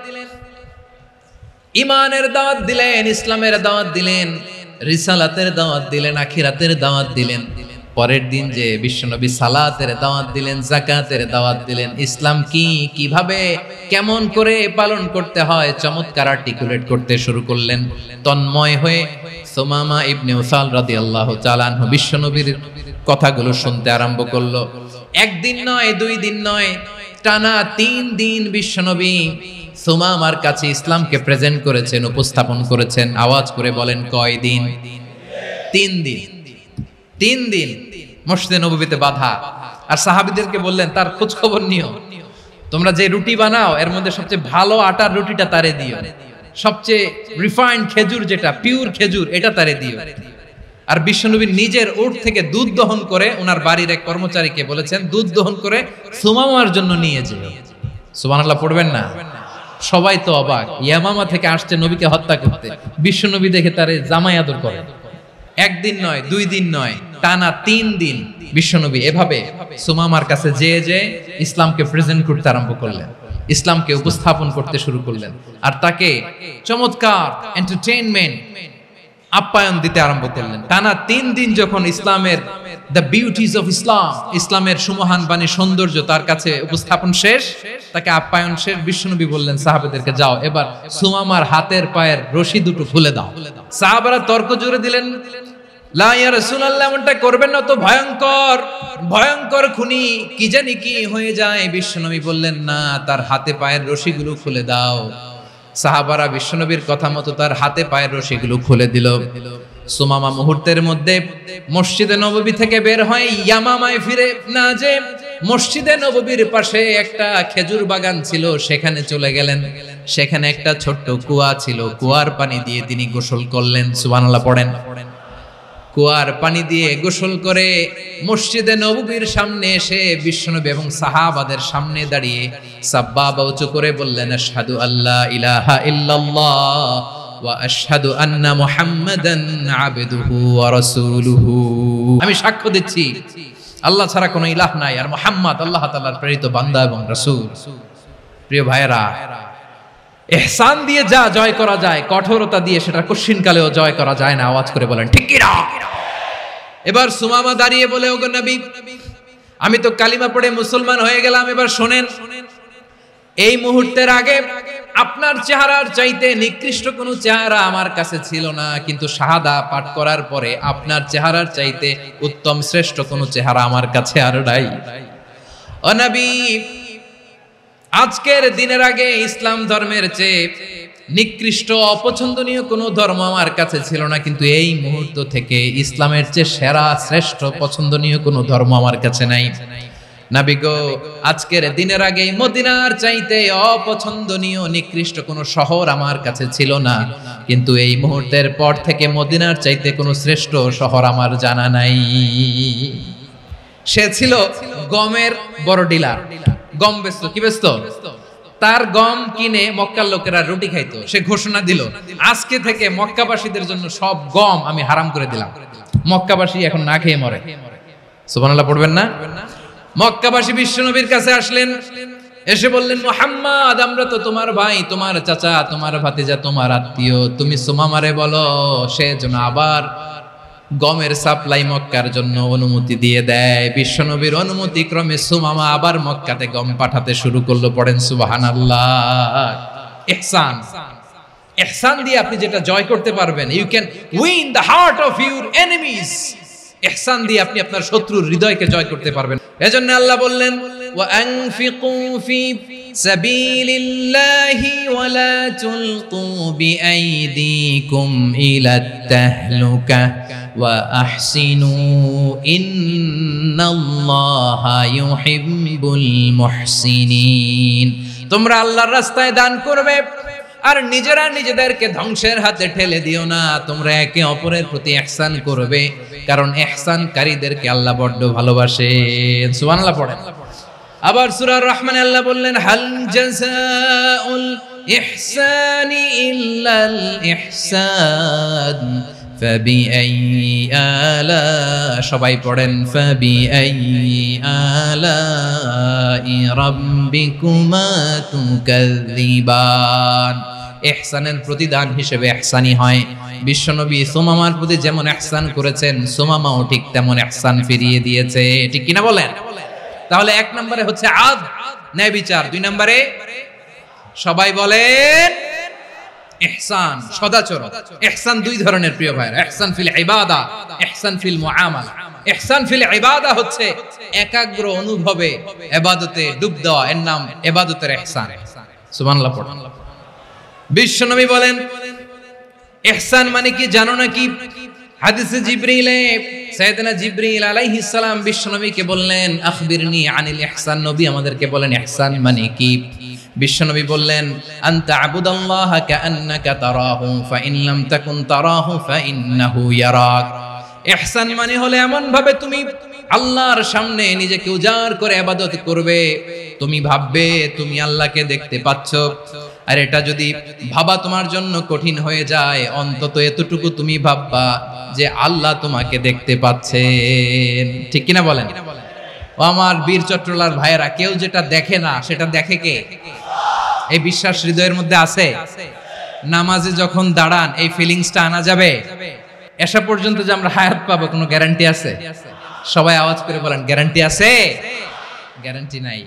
ইমানের দাওয়াত দিলেন, ইসলামের দাওয়াত দিলেন, রিসালাতের দাওয়াত দিলেন, আখিরাতের দাওয়াত দিলেন। পরের দিন যে বিশ্বনবী সালাতের দাওয়াত দিলেন, যাকাতের দাওয়াত দিলেন, ইসলাম কি, কিভাবে, কেমন করে পালন করতে হয় চমৎকার আর্টিকুলেট করতে শুরু করলেন। তন্ময় হয়ে সুমামা ইবনে উসাল রাদিয়াল্লাহু তাআলা আনহু বিশ্বনবীর কথাগুলো শুনতে আরম্ভ করলো। একদিন নয়, 2 দিন নয়, টানা 3 দিন বিশ্বনবী সুমামার কাছে ইসলামকে প্রেজেন্ট করেছেন, উপস্থাপন করেছেন। আওয়াজ করে বলেন কয় দিন? 3 দিন। 3 দিন মসজিদে নববীতে বাধা। আর সাহাবীদেরকে বললেন তার খোঁজ খবর নিও, তোমরা যে রুটি বানাও এর মধ্যে সবচেয়ে ভালো আটার রুটিটা তারে দিও, সবচেয়ে রিফাইন্ড খেজুর যেটা পিওর খেজুর এটা তারে দিও। আর বিশ্বনবী নিজের উট থেকে দুধ দহন করে ওনার বাড়ির এক কর্মচারীকে বলেছেন দুধ দহন করে সুমামার জন্য নিয়ে যেও। সুবহানাল্লাহ পড়বেন না? সবাই তো অবাক, ইয়ামামা থেকে আসছে নবীকে হত্যা করতে, বিশ্বনবী দেখে তারে জামাই আদর করে। একদিন নয়, 2 দিন নয়, টানা 3 দিন বিশ্বনবী এভাবে সুমামার কাছে যেয়ে ইসলামকে প্রেজেন্ট করতে আরম্ভ করলেন, ইসলামকে উপস্থাপন করতে শুরু করলেন। আর তাকে চমৎকার এন্টারটেইনমেন্ট আপ্যায়ন দিতে আরম্ভ করলেন। টানা 3 দিন যখন ইসলামের দ্য বিউটিজ অফ ইসলাম, ইসলামের সুমহান বাণী সৌন্দর্য তার কাছে উপস্থাপন শেষ, তাকে আপ্যায়ন শেষ, বিশ্বনবী বললেন সাহাবাদেরকে যাও এবার সুমামার হাতের পায়ের রশি দুটো খুলে দাও। সাহাবারা তর্ক জুড়ে দিলেন, লা ইয়া রাসূলুল্লাহ, এমনটা করবেন না, তো ভয়ঙ্কর ভয়ঙ্কর খুনি, কি জানি কি হয়ে যায়। বিশ্বনবী বললেন না, তার হাতে পায়ের রশিগুলো খুলে দাও। সাহাবারা বিশ্বনবীর কথা মতো তার হাতে পায়ের রশিগুলো খুলে দিল। সুমামা মুহূর্তের মধ্যে মসজিদে নববী থেকে বের হয়, ইয়ামামায় ফিরে না যে মসজিদে নববীর পাশে একটা খেজুর বাগান ছিল সেখানে চলে গেলেন। সেখানে একটা ছোট্ট কুয়া ছিল, কুয়ার পানি দিয়ে তিনি গোসল করলেন। সুবহানাল্লাহ পড়েন। কুয়ার পানি দিয়ে গোসল করে মসজিদে নববীর সামনে এসে বিশ্বনবী এবং সাহাবাদের সামনে দাঁড়িয়ে সাব্বাবা উঁচু করে বললেন, আশহাদু আল্লা ইলাহা ইল্লাল্লাহ ওয়া আশহাদু আন্না মুহাম্মাদান আবদুহু ওয়া রাসূলুহু। আমি সাক্ষ্য দিচ্ছি আল্লাহ ছাড়া কোনো ইলাহ নাই, আর মুহাম্মদ আল্লাহ তাআলার প্রেরিত বান্দা এবং রাসূল। প্রিয় ভাইয়েরা, ইহসান দিয়ে যা জয় করা যায়, কঠোরতা দিয়ে সেটা কঠিনকালেও জয় করা যায় না। আওয়াজ করে বলেন ঠিক কি না? এবার সুমামা দাঁড়িয়ে বলে, ওগো নবী, আমি তো কালিমা পড়ে মুসলমান হয়ে গেলাম, এবার শোনেন, এই মুহূর্তের আগে আপনার চেহারার চাইতে নিকৃষ্ট কোনো চেহারা আমার কাছে ছিল না, কিন্তু শাহাদা পাঠ করার পরে আপনার চেহারার চাইতে উত্তম শ্রেষ্ঠ কোনো চেহারা আমার কাছে আর নাই। ও নবী, আজকের দিনের আগে ইসলাম ধর্মের চেয়ে নিকৃষ্ট অপছন্দনীয় কোনো ধর্ম আমার কাছে ছিল না, কিন্তু এই মুহূর্ত থেকে ইসলামের চেয়ে সেরা শ্রেষ্ঠ পছন্দনীয় কোনো ধর্ম আমার কাছে নাই। নবী গো, আজকের দিনের আগে মদিনার চাইতে অপছন্দনীয় নিকৃষ্ট কোনো শহর আমার কাছে ছিল না, কিন্তু এই মুহূর্তের পর থেকে মদিনার চাইতে কোনো শ্রেষ্ঠ শহর আমার জানা নাই। সে ছিল গমের বড় ডিলার, গম বেচত। কি বেচত? তার গম কিনে মক্কার লোকেরা রুটি খাইতো। সে ঘোষণা দিল, আজকে থেকে মক্কাবাসীদের জন্য সব গম আমি হারাম করে দিলাম, মক্কাবাসী এখন না খেয়ে মরে। সুবহানাল্লাহ পড়বেন না? মক্কাবাসী বিশ্বনবীর কাছে আসলেন, এসে বললেন, মুহাম্মদ, আমরা তো তোমার ভাই, তোমার চাচা, তোমার ভাতিজা, তোমার আত্মীয়, তুমি সুমামারে বলো সে যেন আবার গমের সাপ্লাই মক্কার জন্য অনুমতি দিয়ে দেয়। বিশ্বনবীর অনুমতি ক্রমে সুমামা আবার মক্কাতে গম পাঠাতে শুরু করলো। পড়েন সুবহানাল্লাহ। ইহসান, ইহসান দিয়ে আপনি যেটা জয় করতে পারবেন, you can win the heart of your enemies. ইহসান দিয়ে আপনি আপনার শত্রুর হৃদয়কে জয় করতে পারবেন। এজন্য আল্লাহ বললেন, ওয়া আনফিকু ফি সাবিলিল্লাহি ওয়া লা তুলকু বিআইদিকুম ইলাত তাহলুকা ওয়া আহসিনু ইন্নাল্লাহা ইউহিব্বুল মুহসিনিন। তোমরা আল্লাহর রাস্তায় দান করবে আর নিজেরা নিজেদেরকে ধ্বংসের হাতে ঠেলে দিও না, তোমরা একে অপরের প্রতি ইহসান করবে, কারণ ইহসানকারীদেরকে আল্লাহ বড় ভালোবাসেন। সুবহানাল্লাহ পড়েন। আবার সূরা রহমানে আল্লাহ বললেন, হাল জাযাউল ইহসানি ইল্লাল ইহসান ফাবিআইয়ি আলা, সবাই পড়েন, ফাবিআইয়ি আলাই রাব্বিকুমা তুকাযযিবান। ইহসানের প্রতিদান হিসেবে ইহসানি হয়। বিশ্বনবী সুমামার প্রতি যেমন ইহসান করেছেন, সুমামাও ঠিক তেমন ইহসান ফিরিয়ে দিয়েছে। ঠিক কিনা বলেন? তাহলে এক নম্বরে হচ্ছে আদ, ন্যায় বিচার। দুই নম্বরে সবাই বলেন ইহসান, সদাচরণ। ইহসান দুই ধরনের প্রিয় ভাইরা, ইহসান ফিল ইবাদা, ইহসান ফিল মুআমালা। ইহসান ফিল ইবাদা হচ্ছে একাগ্র অনুভবে ইবাদতে ডুব দেওয়া, এর নাম ইবাদতের ইহসান। সুবহানাল্লাহ পড়ুন। বিশ্বনবী বলেন ইহসান মানে কি জানো নাকি? হাদিসে জিবরিলে সাইয়েদনা জিবরিল আলাইহিস সালাম বিশ্বনবীকে বললেন, আখবিরনি আনিল ইহসান। নবী আমাদেরকে বলেন ইহসান মানে কি? বিশ্বনবী বললেন, আনতা আবুদাল্লাহা কাআন্নাকা তারাহু ফাইন লাম তাকুন তারাহু ফাইন্নাহু ইয়ারাক। ইহসান মানে হলো এমন ভাবে তুমি আল্লাহর সামনে নিজেকে উজাড় করে ইবাদত করবে, তুমি ভাববে তুমি আল্লাহকে দেখতে পাচ্ছ। আর এটা যদি ভাবা তোমার জন্য কঠিন হয়ে যায়, অন্তত এতটুকু তুমি ভাববা যে আল্লাহ তোমাকে দেখতে পাচ্ছেন। ঠিক কিনা বলেন? ও আমার বীর চট্টলার ভাইয়েরা, কেউ যেটা দেখে না সেটা দেখে কে? এই বিশ্বাস হৃদয়ের মধ্যে আছে? নামাজে যখন দাঁড়ান এই ফিলিংসটা আনা যাবে? এসা পর্যন্ত যে আমরা হায়াত পাবো কোনো গ্যারান্টি আছে? সবাই আওয়াজ করে বলেন, গ্যারান্টি আছে? গ্যারান্টি নাই।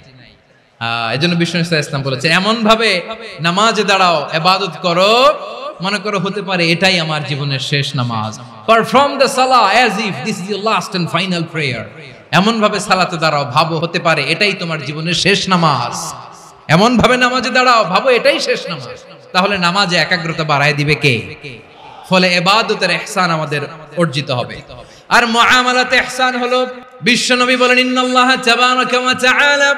এজন্য বিষ্ণু ইসলাম বলেছে এমন ভাবে নামাজে দাঁড়াও, ইবাদত করো, মনে করো হতে পারে এটাই আমার জীবনের শেষ নামাজ। পারফর্ম দ্য সালাহ as if this is your last and final prayer. এমন ভাবে সালাতে দাঁড়াও, ভাবো হতে পারে এটাই তোমার জীবনের শেষ নামাজ। এমন ভাবে নামাজে দাঁড়াও, ভাবো এটাই শেষ নামাজ। তাহলে নামাজে একাগ্রতা বাড়ায় দিবে কে? ফলে ইবাদতের ইহসান আমাদের অর্জিত হবে। আর মুআমালাতে ইহসান হলো, বিশ্বনবী বলেন, ইন্নাল্লাহা তাবারাকা ওয়া তাআলা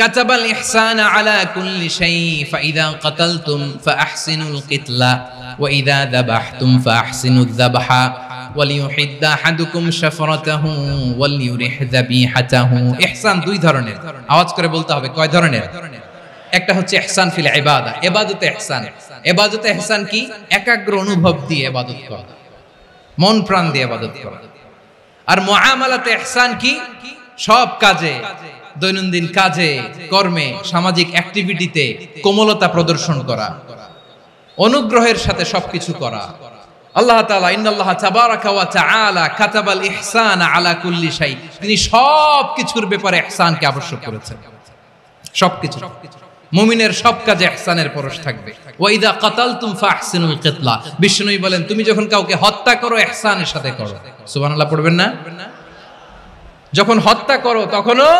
কাতাবাল ইহসানা আলা কুল্লি শাই, ফাইযা কাতালতুম ফাআহসিনুল কিতলা ওয়া ইযা যাবাহতুম ফাআহসিনুয যাবহা ওয়ালিউহিদ্দা আহাদুকুম শাফরাতাহু ওয়ালিউরিহ যাবিহাতাহু। ইহসান দুই ধরনের, আওয়াজ করে বলতে হবে কয় ধরনের? একটা হচ্ছে ইহসান ফিল ইবাদা, ইবাদতে ইহসান। ইবাদতে ইহসান কি? একাগ্র অনুভব দিয়ে ইবাদত করা, মন প্রাণ দিয়ে ইবাদত করা। আর মুআমালাতে ইহসান কি? সব কাজে, দৈনন্দিন কাজে, কর্মে, সামাজিক অ্যাক্টিভিটিতে কোমলতা প্রদর্শন করা, অনুগ্রহের সাথে সবকিছু করা। আল্লাহ তাআলা ইন্নাল্লাহা তাবারাকা ওয়া তাআলা কাতাবাল ইহসানা আলা কুল্লি শাই, তিনি সবকিছুর ব্যাপারে ইহসানকে আবশ্যক করেছেন। সবকিছু, মুমিনের সব কাজে ইহসানের পরশ থাকবে। ওয়া ইযা কাতালতুম ফাহসিনুল কিতলা, বিষ্ণুই বলেন তুমি যখন কাউকে হত্যা করো ইহসানের সাথে করো। সুবহানাল্লাহ পড়বেন না? যখন হত্যা করো তখনও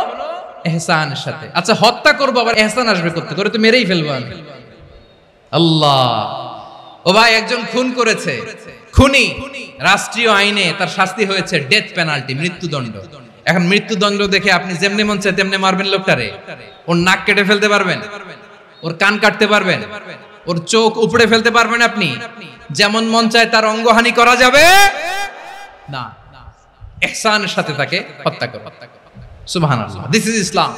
ইহসানের সাথে। আচ্ছা, হত্যা করবো আবার ইহসান আসবে করতে, করে তো মেরেই ফেলবো আমি। আল্লাহ, ও ভাই একজন খুন করেছে, খুনি, রাষ্ট্রীয় আইনে তার শাস্তি হয়েছে ডেথ পেনাল্টি, মৃত্যুদণ্ড। এখন মৃত্যুদণ্ড দেখে আপনি যেমনি মন চায় তেমনি মারবেন লোকটারে? ওর নাক কেটে ফেলতে পারবেন? ওর কান কাটতে পারবেন? ওর চোখ উপড়ে ফেলতে পারবেন আপনি? যেমন মন চায় তার অঙ্গহানি করা যাবে না। ইহসানের সাথে তাকে হত্যা করো। সুবহানাল্লাহ, this is Islam,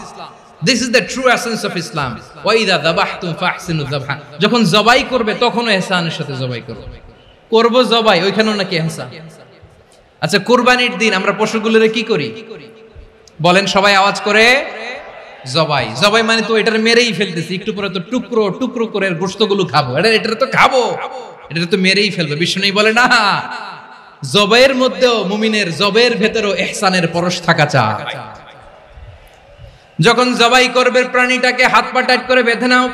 this is the true essence of Islam. ওয়া ইযা যাবাহতুম ফাহসিনু যাবহা, যখন জবাই করবে তখনও ইহসানের সাথে জবাই করো। করব জবাই, ওইখানেও নাকি ইহসান। আচ্ছা, কুরবানির দিন আমরা পশুগুলোরে কি করি বলেন? সবাই আওয়াজ করে জবাই। জবাই মানে তো এটার মেরেই ফেলতেছি, একটু পরে তো টুকরো টুকরো করে গোশতগুলো খাবো, এটা তো খাবো, এটা তো মেরেই ফেলবে। বিষ্ণু বলে না, জবাইয়ের মধ্যেও মুমিনের জবের ভেতরেও ইহসানের পরশ থাকা চাই। যখন জবাই করবে প্রাণীটাকে হাত পা টাইট করে বেঁধে নাও,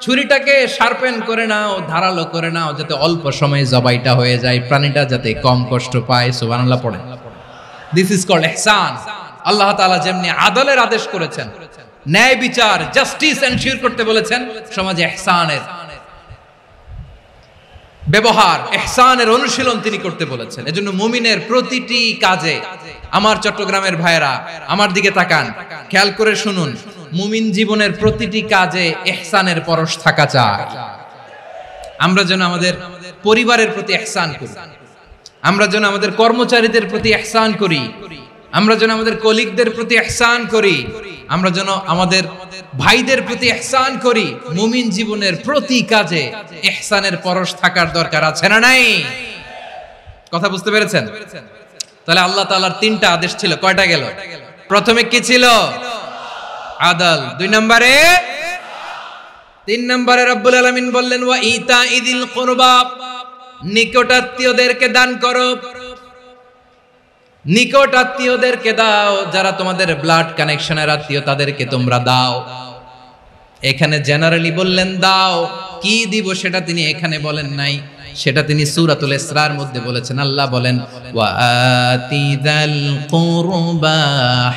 ছুরিটাকে শার্পেন করে নাও, ধারালো করে নাও, যাতে অল্প সময়ে জবাইটা হয়ে যায়, প্রাণীটা যাতে কম কষ্ট পায়। সুবহানাল্লাহ পড়ে। দিস ইজ কল্ড ইহসান। আল্লাহ তাআলা যেমনি আদলের আদেশ করেছেন, ন্যায় বিচার, জাস্টিস এনশিওর করতে বলেছেন, সমাজে ইহসানের ব্যবহার, ইহসানের অনুশীলন তিনি করতে বলেছেন। এজন্য মুমিনের প্রতিটি কাজে, আমার চট্টগ্রামের ভাইয়েরা আমার দিকে তাকান, খেয়াল করে শুনুন, মুমিন জীবনের প্রতিটি কাজে ইহসানের পরশ থাকা চাই। আমরা যেন আমাদের পরিবারের প্রতি ইহসান করি, আমরা যেন আমাদের কর্মচারীদের প্রতি ইহসান করি, আমরা যেন আমাদের কলিগদের প্রতি ইহসান করি, আমরা যেন আমাদের ভাইদের প্রতি ইহসান করি। মুমিন জীবনের প্রতি কাজে ইহসানের পরশ থাকার দরকার আছে না নাই? কথা বুঝতে পেরেছেন? তাহলে আল্লাহ তাআলার তিনটা আদেশ ছিল, কয়টা গেল? প্রথমে কি ছিল? আদল। 2 নম্বরে, 3 নম্বরে রব্বুল আলামিন বললেন ওয়া ইতাইদিল কুরবা, নিকটাত্মীয়দেরকে দান করো, নিকটাত্মীয়দেরকে দাও, যারা তোমাদের ব্লাড কানেকশনের আত্মীয় তাদেরকে তোমরা দাও। এখানে জেনারেলি বললেন দাও, কি দিব সেটা তিনি এখানে বলেন নাই, সেটা তিনি সূরাতুল ইসরার মধ্যে বলেছেন। আল্লাহ বলেন ওয়া আতিদাল কুরবা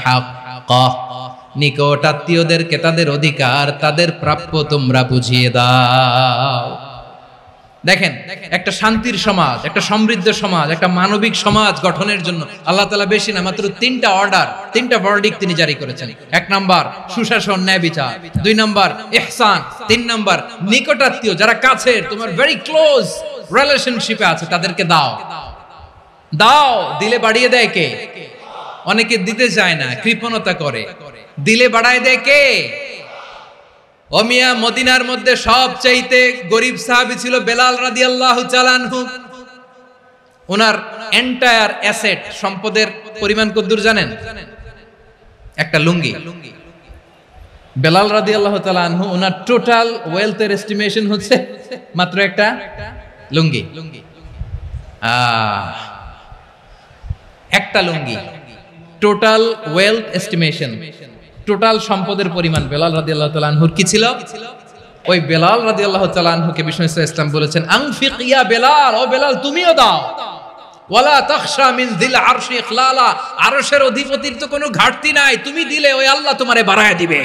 হাক্কা, নিকটাত্মীয়দেরকে তাদের অধিকার, তাদের প্রাপ্য তোমরা বুঝিয়ে দাও। দেখেন, একটা শান্তির সমাজ, একটা সমৃদ্ধ সমাজ, একটা মানবিক সমাজ গঠনের জন্য আল্লাহ তাআলা বেশি না, মাত্র 3টা অর্ডার, 3টা ভার্ডিক্ট তিনি জারি করেছেন। 1 নাম্বার সুশাসন, ন্যায় বিচার। 2 নাম্বার ইহসান। 3 নাম্বার নিকটাত্মীয়, যারা কাছের, তোমার ভেরি ক্লোজ রিলেশনশিপে আছে, তাদেরকে দাও। দাও, দিলে বাড়িয়ে দেয় কে? অনেকে দিতে চায় না, কৃপণতা করে। দিলে বাড়ায় দেয় কে? ও মিয়া, মদিনার মধ্যে সবচাইতে গরিব সাহাবী ছিল বেলাল রাদিয়াল্লাহু তাআলা আনহু। ওনার এন্টায়ার অ্যাসেট, সম্পদের পরিমাণ কতদূর জানেন? একটা লুঙ্গি। বেলাল রাদিয়াল্লাহু তাআলা আনহু, ওনার টোটাল ওয়েলথের এস্টিমেশন হচ্ছে মাত্র একটা লুঙ্গি। একটা লুঙ্গি, টোটাল ওয়েলথ এস্টিমেশন, টোটাল সম্পদের পরিমাণ বেলাল রাদিয়াল্লাহু তাআলা আনহুর কি ছিল? ওই বেলাল রাদিয়াল্লাহু তাআলা আনহুকে বিষ্ণু ইসলাম বলেছেন আনফিক ইয়া বেলাল, ও বেলাল তুমিও দাও। ওয়ালা তাখশা মিন যিল আরশি ইখলালা, আরশের অধিপতির তো কোনো ঘাটতি নাই, তুমি দিলে ওই আল্লাহ তোমারে বাড়ায় দিবে।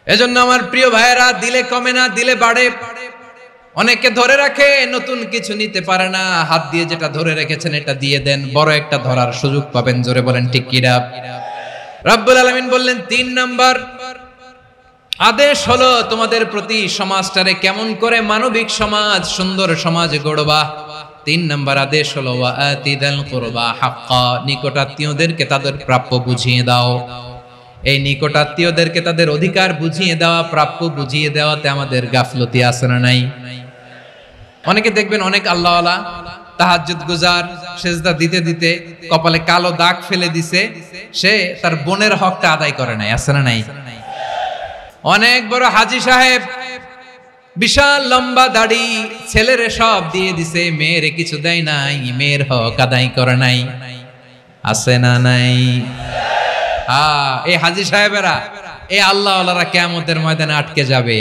এজন্য আমার প্রিয় ভাইয়েরা, দিলে কমে না, দিলে বাড়ে। অনেকে ধরে রাখে, নতুন কিছু নিতে পারে না, হাত দিয়ে যেটা ধরে রেখেছেন এটা দিয়ে দেন, বড় একটা ধরার সুযোগ পাবেন। জোরে বলেন ঠিক কিনা? রব্বুল আলামিন বললেন 3 নাম্বার আদেশ হলো তোমাদের প্রতি সমাজটারে কেমন করে মানবিক সমাজ, সুন্দর সমাজ গড়বা। 3 নাম্বার আদেশ হলো ওয়া আতিদাল কুরবা হাক্কা, নিকটাত্মীয়দেরকে তাদের প্রাপ্য বুঝিয়ে দাও। এই নিকটাত্মীয়দেরকে তাদের অধিকার বুঝিয়ে দেওয়া, প্রাপ্য বুঝিয়ে দেওয়াতে আমাদের গাফলতি আছে না নাই? অনেকে দেখবেন অনেক আল্লাহওয়ালা, তাহাজ্জুদ গুজার, সেজদা দিতে দিতে কপালে কালো দাগ ফেলে দিছে, সে তার বোনের হকটা আদায় করে নাই, আছে না নাই? অনেক বড় হাজী সাহেব, বিশাল লম্বা দাড়ি, ছেলেরে সব দিয়ে দিছে, মেয়েরে কিছু দেয় নাই, মেয়ের হক আদায় করে নাই, আছে না নাই? এই হাজী সাহেবেরা, এই আল্লাহওয়ালারা কিয়ামতের ময়দানে আটকে যাবে।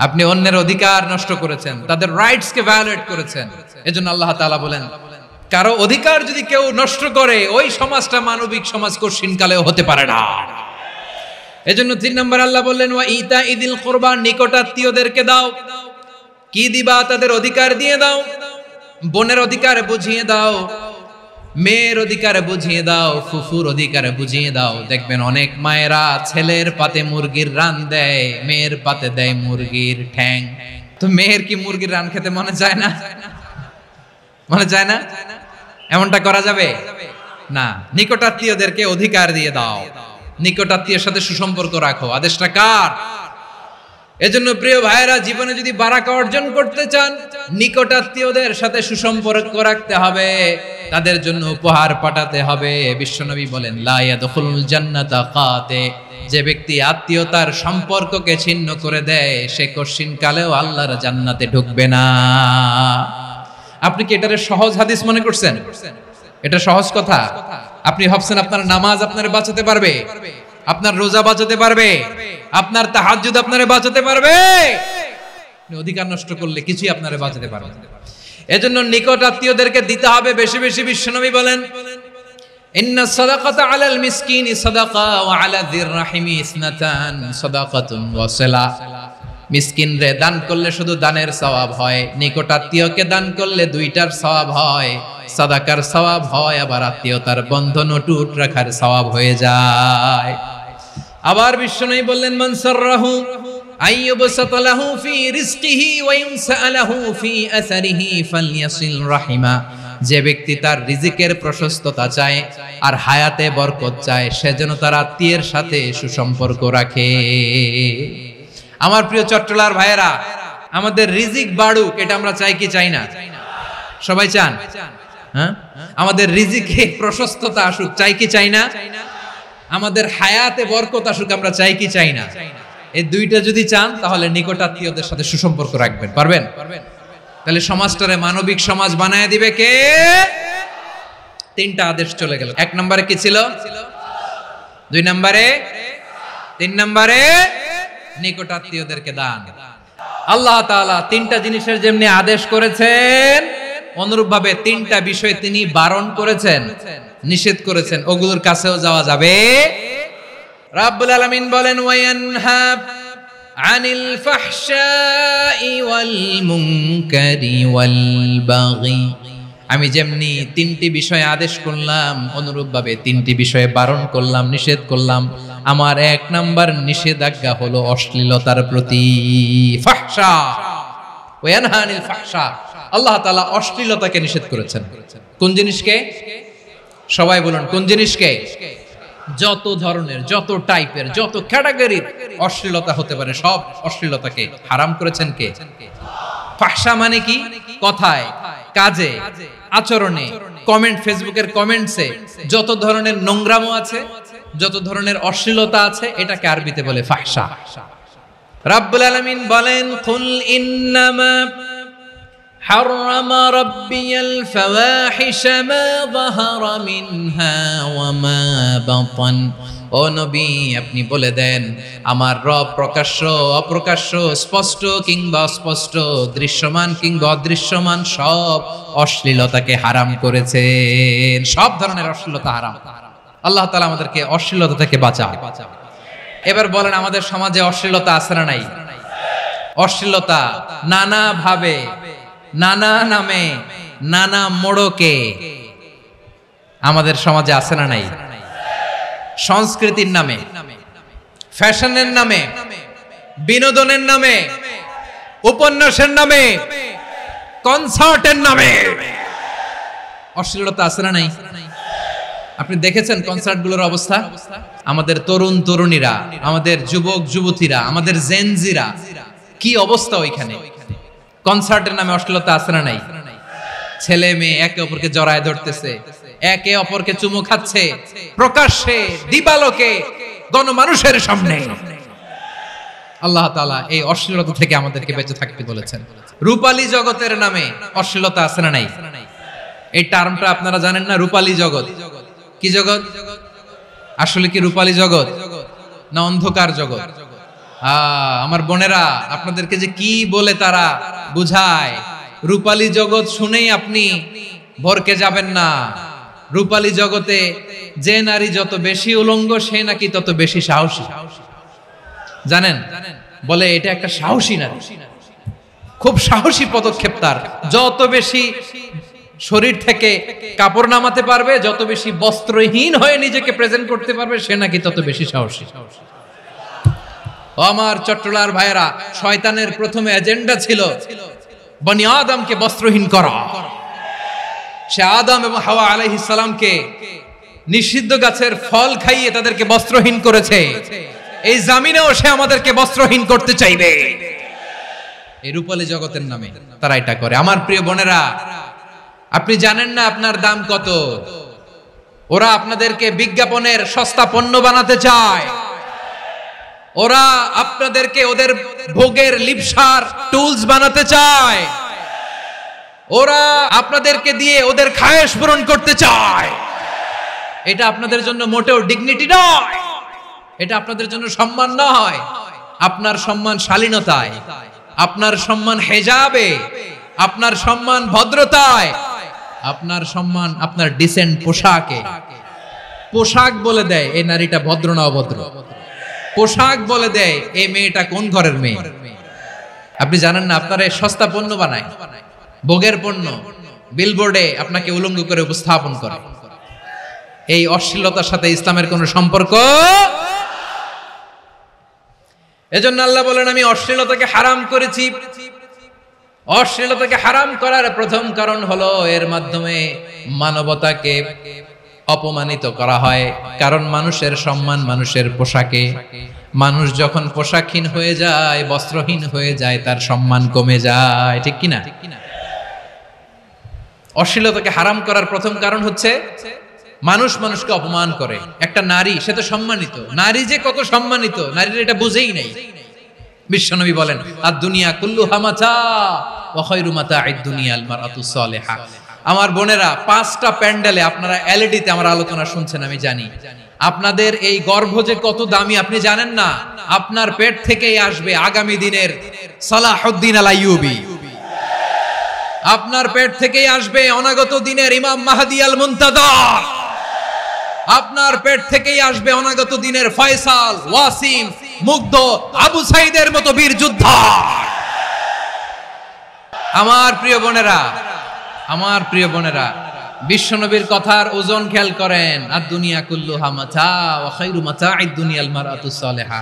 আপনি অন্যের অধিকার নষ্ট করেছেন, তাদের রাইটস কে ভায়োলেট করেছেন। এজন্য আল্লাহ তাআলা বলেন, কারো অধিকার যদি কেউ নষ্ট করে, ওই সমাজটা মানবিক সমাজ কঠিনকালেও হতে পারে না। এজন্য 3 নম্বর আল্লাহ বললেন ওয়া ইতাইদিল কুরবা, নিকটাত্মীয়দেরকে দাও। কি দিবা? তাদের অধিকার দিয়ে দাও। বোনের অধিকার বুঝিয়ে দাও, মেয়ের অধিকার বুঝিয়ে দাও, ফুফুর অধিকার বুঝিয়ে দাও। দেখবেন অনেক মায়েরা ছেলের পাতে মুরগির রান দেয়, মেয়ের পাতে দেয় মুরগির ঠ্যাং। তো মেয়ের কি মুরগির রান খেতে মনে চায় না? মনে চায় না? এমনটা করা যাবে না। নিকটাত্মীয়দেরকে অধিকার দিয়ে দাও, নিকটাত্মীয়ের সাথে সুসম্পর্ক রাখো। আদেশটা কার? এজন্য প্রিয় ভাইয়েরা, জীবনে যদি বারাকা অর্জন করতে চান, নিকটাত্মীয়দের সাথে সুসম্পর্ক রাখতে হবে, তাদের জন্য উপহার পাঠাতে হবে। বিশ্বনবী বলেন লা ইয়াদখুলুল জান্নাতা কাতে, যে ব্যক্তি আত্মীয়তার সম্পর্ককে ছিন্ন করে দেয়, সে কঠিন কালেও আল্লাহর জান্নাতে ঢুকবে না। আপনি কি এটারে সহজ হাদিস মনে করছেন? এটা সহজ কথা? আপনি ভাবছেন আপনার নামাজ আপনারে বাঁচাতে পারবে, আপনার রোজা বাঁচাতে পারবে, আপনার তাহাজ্জুদ আপনারে বাঁচাতে পারবে? অধিকার নষ্ট করলে কিছুই আপনারে বাঁচাতে পারবে না। এজন্য নিকট আত্মীয়দেরকে দিতে হবে বেশি বেশি। বিশ্বনবী বলেন ইন্না সাদাকাতা আলাল মিসকিনি সাদাকা ওয়া আলা যির রাহিমি ইসনাতান সাদাকাতুন ওয়া সিলা। মিসকিনরে দান করলে শুধু দানের সওয়াব হয়, নিকট আত্মীয়কে দান করলে 2টার সওয়াব হয়, সাদাকার সওয়াব হয়, আবার আত্মীয়তার বন্ধন অটুট রাখার সওয়াব হয়ে যায়। আবার বিশ্বনবী বললেন মান সাররাহু আইয়ুবসাতা লাহু ফি রিজকিহি ওয়া ইনসা লাহু ফি আসারিহি ফালইয়াসিল রাহিমা। যে ব্যক্তি তার রিজিকের প্রশস্ততা চায় আর হায়াতে বরকত চায়, সে যেন তার আত্মীয়ের সাথে সুসম্পর্ক রাখে। আমার প্রিয় চট্টলার ভাইয়েরা, আমাদের রিজিক বাড়ুক, এটা আমরা চাই কি চাই না? সবাই চান? হ্যাঁ, আমাদের রিজিকে প্রশস্ততা আসুক, চাই কি চাই না? আমাদের হায়াতে বরকত আসুক, আমরা চাই কি চাই না? এই দুইটা যদি চান তাহলে নিকটাত্মীয়দের সাথে সুসম্পর্ক রাখবেন। পারবেন? তাহলে সমাজটারে মানবিক সমাজ বানায় দিবে কে? তিনটা আদেশ চলে গেল। এক নম্বরে কি ছিল? 2 নম্বরে, 3 নম্বরে নিকটাত্মীয়দেরকে দান। আল্লাহ তাআলা তিনটা জিনিসের যেমনি আদেশ করেছেন, অনুরূপভাবে তিনটা বিষয় তিনি বারণ করেছেন, নিষেধ করেছেন। ওগুলোর কাছেও যাওয়া যাবে। রাব্বুল আলামিন বলেন, ওয়ায়ানহা আনিল ফাহশাই ওয়াল মুনকারি ওয়াল বাগি। আমি যেমনি তিনটি বিষয়ে আদেশ করলাম, অনুরূপভাবে তিনটি বিষয়ে বারণ করলাম, নিষেধ করলাম। আমার 1 নাম্বার নিষেধাজ্ঞা হলো অশ্লীলতার প্রতি। ফাহশা, ওয়ায়ানহা আনিল ফাহশা, আল্লাহ তাআলা অশ্লীলতাকে নিষেধ করেছেন। কোন জিনিসকে? সবাই বলুন, কোন জিনিসকে? যত ধরনের, যত টাইপের, যত ক্যাটাগরির অশ্লীলতা হতে পারে, সব অশ্লীলতাকে হারাম করেছেন কে? ফাহশা মানে কি? কথায়, কাজে, আচরণে, কমেন্ট, ফেসবুকের কমেন্টসে যত ধরনের নোংরামো আছে, যত ধরনের অশ্লীলতা আছে, এটাকে আরবিতে বলে ফাহশা। রাব্বুল আলামিন বলেন, কুল ইন্নামা حرم ربي الفواحش ما ظهر منها وما بطن। ও নবী, আপনি বলে দেন, আমার রব প্রকাশ্য, অপ্রকাশ্য, স্পষ্ট কিংবা অস্পষ্ট, দৃশ্যমান কিংবা অদৃশ্যমান সব অশ্লীলতাকে হারাম করেছেন। সব ধরনের অশ্লীলতা হারাম। আল্লাহ তাআলা আমাদেরকে অশ্লীলতা থেকে বাঁচান। এবার বলেন, আমাদের সমাজে অশ্লীলতা আছে না নাই? অশ্লীলতা নানা ভাবে, নানা নামে, নানা মোড়কে আমাদের সমাজে আছে না নাই? সংস্কৃতির নামে, ফ্যাশনের নামে, বিনোদনের নামে, উপন্যাসের নামে, কনসার্টের নামে অশ্লীলতা আছে না নাই? আপনি দেখেছেন কনসার্টগুলোর অবস্থা? আমাদের তরুণ তরুণীরা, আমাদের যুবক যুবতীরা, আমাদের জেনজিরা, কি অবস্থা ওইখানে? কনসার্টের নামে অশ্লীলতা আছে না নাই? ছেলে মেয়ে একে অপরকে জড়ায় ধরতেছে, একে অপরকে চুমু খাচ্ছে, প্রকাশ্যে, দিবালোকে, গণমানুষের সামনে। আল্লাহ তাআলা এই অশ্লীলতা থেকে আমাদেরকে বেঁচে থাকতে বলেছেন। রূপালী জগতের নামে অশ্লীলতা আছে না নাই? এই টার্মটা আপনারা জানেন না? রূপালী জগৎ কি জগৎ? আসলে কি রূপালী জগৎ না অন্ধকার জগৎ? আমার বোনেরা, আপনাদেরকে যে কি বলে তারা বুঝায়, রূপালী জগৎ শুনেই আপনি ভরকে যাবেন না। রূপালী জগতে যে নারী যত বেশি উলঙ্গ, সে নাকি তত বেশি সাহসী। জানেন? বলে এটা একটা সাহসী নারী, খুব সাহসী পদক্ষেপ তার। যত বেশি শরীর থেকে কাপড় নামাতে পারবে, যত বেশি বস্ত্রহীন হয়ে নিজেকে প্রেজেন্ট করতে পারবে, সে নাকি তত বেশি সাহসী। আমার চট্টলার ভাইয়েরা, শয়তানের প্রথমে এজেন্ডা ছিল বনি আদমকে বস্ত্রহীন করা। সে আদম এবং হাওয়া আলাইহিস সালামকে নিষিদ্ধ গাছের ফল খাইয়ে তাদেরকে বস্ত্রহীন করেছে। এই জামিনেও সে আমাদেরকে বস্ত্রহীন করতে চাইবে। এই রূপালী জগতের নামে তারা এটা করে। আমার প্রিয় বোনেরা, আপনি জানেন না আপনার দাম কত। ওরা আপনাদেরকে বিজ্ঞাপনের সস্তা পণ্য বানাতে চায়। ওরা আপনাদেরকে ওদের ভোগের লিপসার টুলস বানাতে চায়। ওরা আপনাদেরকে দিয়ে ওদের খায়েশ পূরণ করতে চায়। এটা আপনাদের জন্য মোটেও ডিগনিটি নয়, এটা আপনাদের জন্য সম্মান নয়। আপনার সম্মান শালীনতায়, আপনার সম্মান হেজাবে, আপনার সম্মান ভদ্রতায়, আপনার সম্মান আপনার ডিসেন্ট পোশাকে। পোশাক বলে দেয় এই নারীটা ভদ্র না অভদ্র। পোশাক বলে দেয় এই মেয়েটা কোন ঘরের মেয়ে। আপনি জানেন না, আপনারা সস্তা পণ্য বানায়, ভোগের পণ্য, বিলবোর্ডে আপনাকে উলঙ্গ করে উপস্থাপন করে। এই অশ্লীলতার সাথে ইসলামের কোনো সম্পর্ক। এজন্য আল্লাহ বলেন আমি অশ্লীলতাকে হারাম করেছি। অশ্লীলতাকে হারাম করার প্রথম কারণ হলো এর মাধ্যমে মানবতাকে অপমানিত করা হয়। কারণ মানুষের সম্মান মানুষের পোশাকে। মানুষ যখন পোশাকহীন হয়ে যায়, বস্ত্রহীন হয়ে যায়, তার সম্মান কমে যায়, ঠিক কিনা? অশ্লীলতাকে হারাম করার প্রথম কারণ হচ্ছে মানুষ মানুষকে অপমান করে। একটা নারী, সে তো সম্মানিত, নারী যে কত সম্মানিত নারীর এটা বুঝেই নাই। বিশ্বনবী বলেন আদ দুনিয়া কুল্লুহা মাতা ওয়া খায়রু মাতা'আদ দুনিয়া আল মারআতুস সালিহা। আমার বোনেরা, 5টা প্যান্ডেলে আপনারা এলইডিতে আমার আলোচনা শুনছেন, আমি জানি। আপনাদের এই গর্ভ যে কত দামি আপনি জানেন না। আপনার পেট থেকেই আসবে আগামী দিনের সালাহুদ্দিন আল আইয়ুবী। আপনার পেট থেকেই আসবে অনাগত দিনের ইমাম মাহদী আল মুনতাজার। আপনার পেট থেকেই আসবে অনাগত দিনের ফয়সাল, ওয়াসিম, মুগ্ধ, আবু সাইদের মতো বীর যোদ্ধা। আমার প্রিয় বোনেরা, আমার প্রিয় বোনেরা, বিশ্বনবীর কথার ওজন খেয়াল করেন। আর দুনিয়া কুল্লুহা মাতা ওয়া খায়রু মাতা'আদ দুনিয়া আল মারআতুস সালিহা।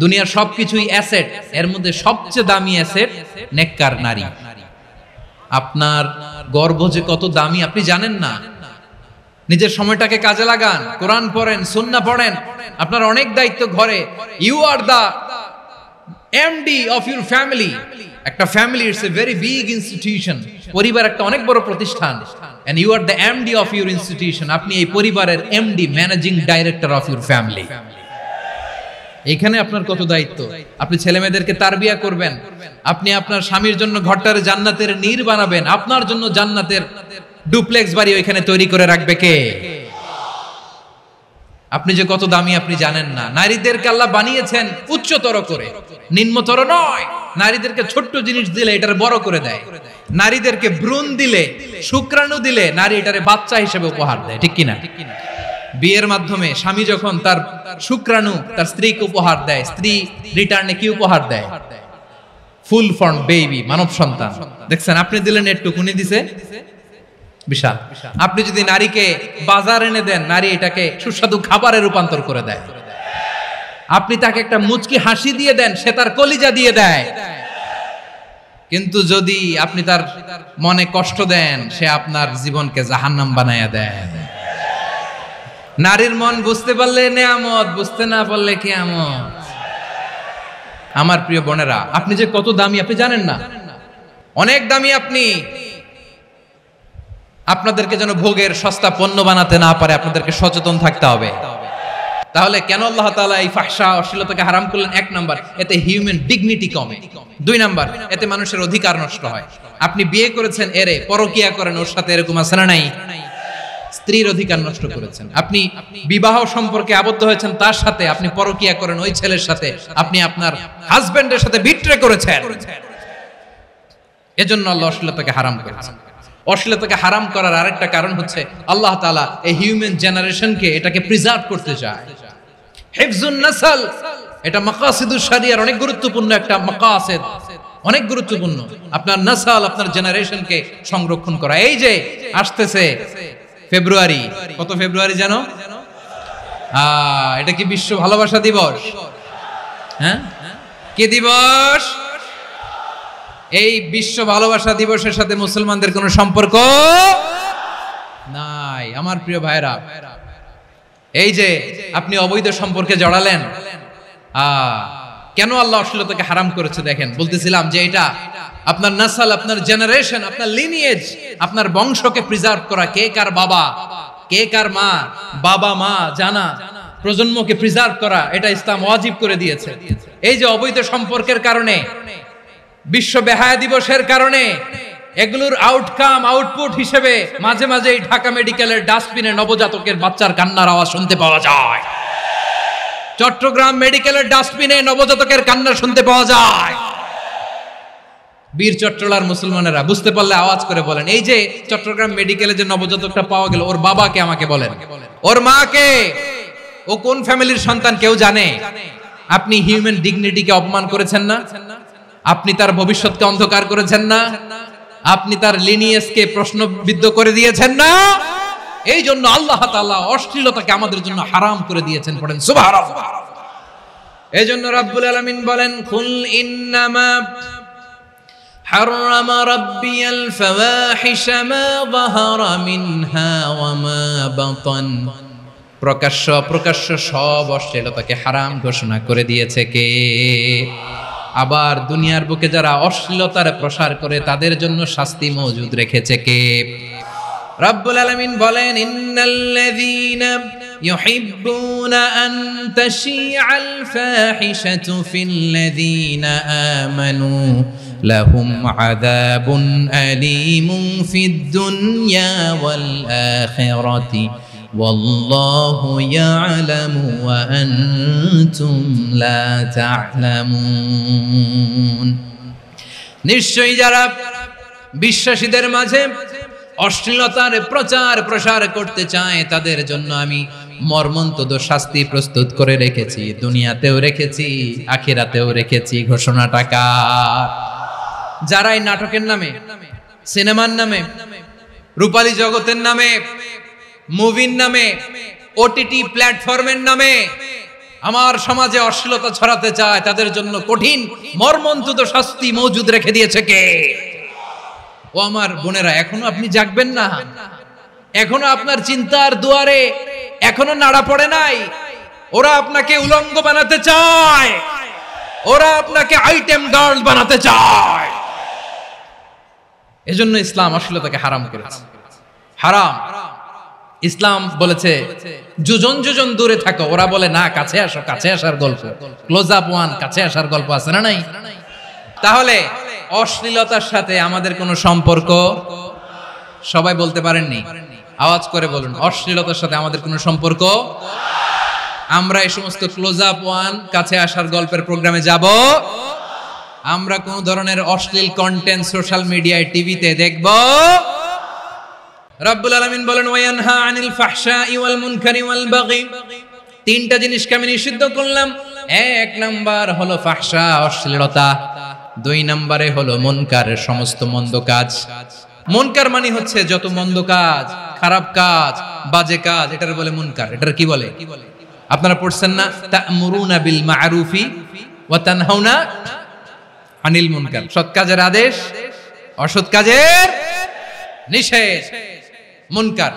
দুনিয়ার সবকিছুই অ্যাসেট, এর মধ্যে সবচেয়ে দামি অ্যাসেট নেককার নারী। আপনার গর্ভ যে কত দামি আপনি জানেন না। নিজের সময়টাকে কাজে লাগান, কোরআন পড়েন, সুন্নাহ পড়েন। আপনার অনেক দায়িত্ব ঘরে। You are the MD of your family. একটা family it's a very big institution. পরিবার একটা অনেক বড় প্রতিষ্ঠান। And you are the MD of your institution. আপনি এই পরিবারের MD, managing director of your family. এখানে আপনার কত দায়িত্ব। আপনি ছেলে মেয়েদেরকে তারবিয়া করবেন। আপনি আপনার স্বামীর জন্য ঘরটারে জান্নাতের নীর বানাবেন। আপনার জন্য জান্নাতের ডুপ্লেক্স বাড়ি ওইখানে তৈরি করে রাখবে কে? আপনি যে কত দামি আপনি জানেন না। নারীদেরকে আল্লাহ বানিয়েছেন উচ্চতর করে, নিম্নতর নয়। নারীদেরকে ছোট্ট জিনিস দিলে এটারে বড় করে দেয়। নারীদেরকে ভ্রূণ দিলে, শুক্রাণু দিলে নারী এটারে বাচ্চা হিসেবে উপহার দেয়, ঠিক কিনা? বিয়ের মাধ্যমে স্বামী যখন তার শুক্রাণু তার স্ত্রীকে উপহার দেয়, স্ত্রী রিটার্নে কি উপহার দেয়? ফুল ফর্ম বেবি, মানব সন্তান। দেখছেন, আপনি দিলেন একটু, উনি দিছে বিশাল। আপনি যদি নারীকে বাজার এনে দেন, নারী এটাকে সুস্বাদু খাবারে রূপান্তর করে দেয়। আপনি তাকে একটা মুচকি হাসি দিয়ে দেন, সে তার কলিজা দিয়ে দেয়। কিন্তু যদি আপনি তার মনে কষ্ট দেন, সে আপনার জীবনকে জাহান্নাম বানায়া দেয়। নারীর মন বুঝতে পারলে নেয়ামত, বুঝতে না পারলে কিয়ামত। আমার প্রিয় বোনেরা, আপনি যে কত দামি আপনি জানেন না। অনেক দামি আপনি। আপনাদেরকে যেন ভোগের সস্তা পণ্য বানাতে না পারে, আপনাদেরকে সচেতন থাকতে হবে। তাহলে কেন আল্লাহ তাআলা এই ফাহশা অশ্লীলতাকে হারাম করলেন? 1 নাম্বার, এতে হিউম্যান ডিগনিটি কমে। 2 নাম্বার, এতে মানুষের অধিকার নষ্ট হয়। আপনি বিয়ে করেছেন, এরে পরকিয়া করেন, ওর সাথে এরকম আছে না নাই? স্ত্রীর অধিকার নষ্ট করেছেন। আপনি বিবাহ সম্পর্কে আবদ্ধ হয়েছেন তার সাথে, আপনি পরকিয়া করেন ওই ছেলের সাথে, আপনি আপনার হাজবেন্ডের সাথে বিট্রে করেছেন। এজন্য আল্লাহ অশ্লীলতাকে হারাম করেছেন। অশ্লীলতাকে হারাম করার আরেকটা কারণ হচ্ছে আল্লাহ তাআলা এই হিউম্যান জেনারেশনকে এটাকে প্রিজার্ভ করতে চায়। হিফজুন নাসল, এটা মাকাসিদুশ শরিয়ার অনেক গুরুত্বপূর্ণ একটা মাকাসিদ, অনেক গুরুত্বপূর্ণ। আপনার নাসল, আপনার জেনারেশনকে সংরক্ষণ করা। এই যে আসতেছে ফেব্রুয়ারি, কত ফেব্রুয়ারি জানো? এটা কি বিশ্ব ভালোবাসা দিবস? হ্যাঁ, কি দিবস? এই বিশ্ব ভালোবাসা দিবসের সাথে মুসলমানদের কোনো সম্পর্ক নাই। আমার প্রিয় ভাইরা, এই যে আপনি অবৈধ সম্পর্কে জড়ালেন, কেন আল্লাহ অশ্লীলতাকে হারাম করেছে দেখেন। বলতেছিলাম যে এটা আপনার নাসল, আপনার জেনারেশন, আপনার লিনিয়েজ, আপনার বংশকে প্রিজার্ভ করা। কে কার বাবা, কে কার মা, বাবা মা জানা, প্রজন্মকে প্রিজার্ভ করা, এটা ইসলাম ওয়াজিব করে দিয়েছে। এই যে অবৈধ সম্পর্কের কারণে, বিশ্ব বেহায়া দিবসের কারণে, এগুলোর আউটকাম, আউটপুট হিসেবে মাঝে মাঝে এই ঢাকা মেডিকেলের ডাস্টবিনে নবজাতকের বাচ্চার কান্নার আওয়াজ শুনতে পাওয়া যায়। চট্টগ্রাম মেডিকেলের ডাস্টবিনে নবজাতকের কান্না শুনতে পাওয়া যায়। বীর চট্টলার মুসলমানেরা বুঝতে পারলে আওয়াজ করে বলেন, এই যে চট্টগ্রাম মেডিকেলে যে নবজাতকটা পাওয়া গেল, ওর বাবাকে আমাকে বলেন, ওর মাকে, ও কোন ফ্যামিলির সন্তান কেউ জানে? আপনি হিউম্যান ডিগনিটিকে অপমান করেছেন না? আপনি তার ভবিষ্যৎকে অন্ধকার করেছেন না? আপনি তার লিনিয়েজকে প্রশ্নবিদ্ধ করে দিয়েছেন না? এই জন্য আল্লাহ তাআলা অশ্লীলতাকে আমাদের জন্য হারাম করে দিয়েছেন। পড়েন সুবহানাল্লাহ। এজন্য রাব্বুল আলামিন বলেন কুল ইন্নামা حرم ربي الفواحش ما ظهر منها وما بطن প্রকাশ্য সব অশ্লীলতাকে হারাম ঘোষণা করে দিয়েছে কে? আবার দুনিয়ার বুকে যারা অশ্লীলতার প্রসার করে তাদের জন্য শাস্তি মজুদ রেখেছে কে? রাব্বুল আলামিন বলেন ইন্নাল্লাযীনা ইউহিব্বুনা আন তাশিআল ফাহিশাতু ফিল্লাযীনা আমানু লাহুম আযাবুন আলীমুন ফিদ দুনিয়া ওয়াল আখিরাতি ওয়াল্লাহু ইয়ালামু ওয়া আনতুম লা তা'লামুন। নিশ্চয়ই যারা বিশ্বাসীদের মাঝে অশ্লীলতার প্রচার প্রসার করতে চায় তাদের জন্য আমি মর্মন্তুদ শাস্তি প্রস্তুত করে রেখেছি, দুনিয়াতেও রেখেছি, আখিরাতেও রেখেছি। ঘোষণাটা কার? যারা এই নাটকের নামে, সিনেমার নামে, রূপালী জগতের নামে, মুভির নামে, ওটিটি প্ল্যাটফর্মের নামে আমার সমাজে অশ্লীলতা ছড়াতে চায় তাদের জন্য কঠিন মর্মন্তুদ শাস্তি মজুদ রেখে দিয়েছে কে? ও আমার বোনেরা, এখনো আপনি জাগবেন না? এখনো আপনার চিন্তার দুয়ারে এখনো নাড়া পড়ে নাই? ওরা আপনাকে উলঙ্গ বানাতে চায়, ওরা আপনাকে আইটেম গার্ল বানাতে চায়। এজন্য ইসলাম অশ্লীলতাকে হারাম করেছে। হারাম। ইসলাম বলেছে যোজন যোজন দূরে থাকো, ওরা বলে না কাছে আসো, কাছে আসার গল্প, ক্লোজ আপ ওয়ান, কাছে আসার গল্প আছে না নাই? তাহলে অশ্লীলতার সাথে আমাদের কোনো সম্পর্ক? সবাই বলতে পারেননি, আওয়াজ করে বলুন, অশ্লীলতার সাথে আমাদের কোনো সম্পর্ক? আমরা এই সমস্ত ক্লোজ আপ ওয়ান, কাছে আসার গল্পের প্রোগ্রামে যাব? আমরা কোন ধরনের অশ্লীল কন্টেন্ট সোশ্যাল মিডিয়ায়, টিভিতে দেখব? রাব্বুল আলামিন বলেন ওয়ায়ানহা আনিল ফাহশাই ওয়াল মুনকারি ওয়াল বাগি। তিনটা জিনিসকে আমি নিষিদ্ধ করলাম। এক নাম্বার হলো ফাহশা, অশ্লীলতা। দুই নম্বরে হলো মুনকার, সমস্ত মন্দ কাজ। মুনকার মানে হচ্ছে যত মন্দ কাজ, খারাপ কাজ, বাজে কাজ, এটার বলে মুনকার। এটার কি বলে? আপনারা পড়ছেন না তা'মুরুনা বিল মা'রুফি ওয়া তানহাউনা আনিল মুনকার। সৎ কাজের আদেশ, অসৎ কাজের নিষেধ। মুনকার,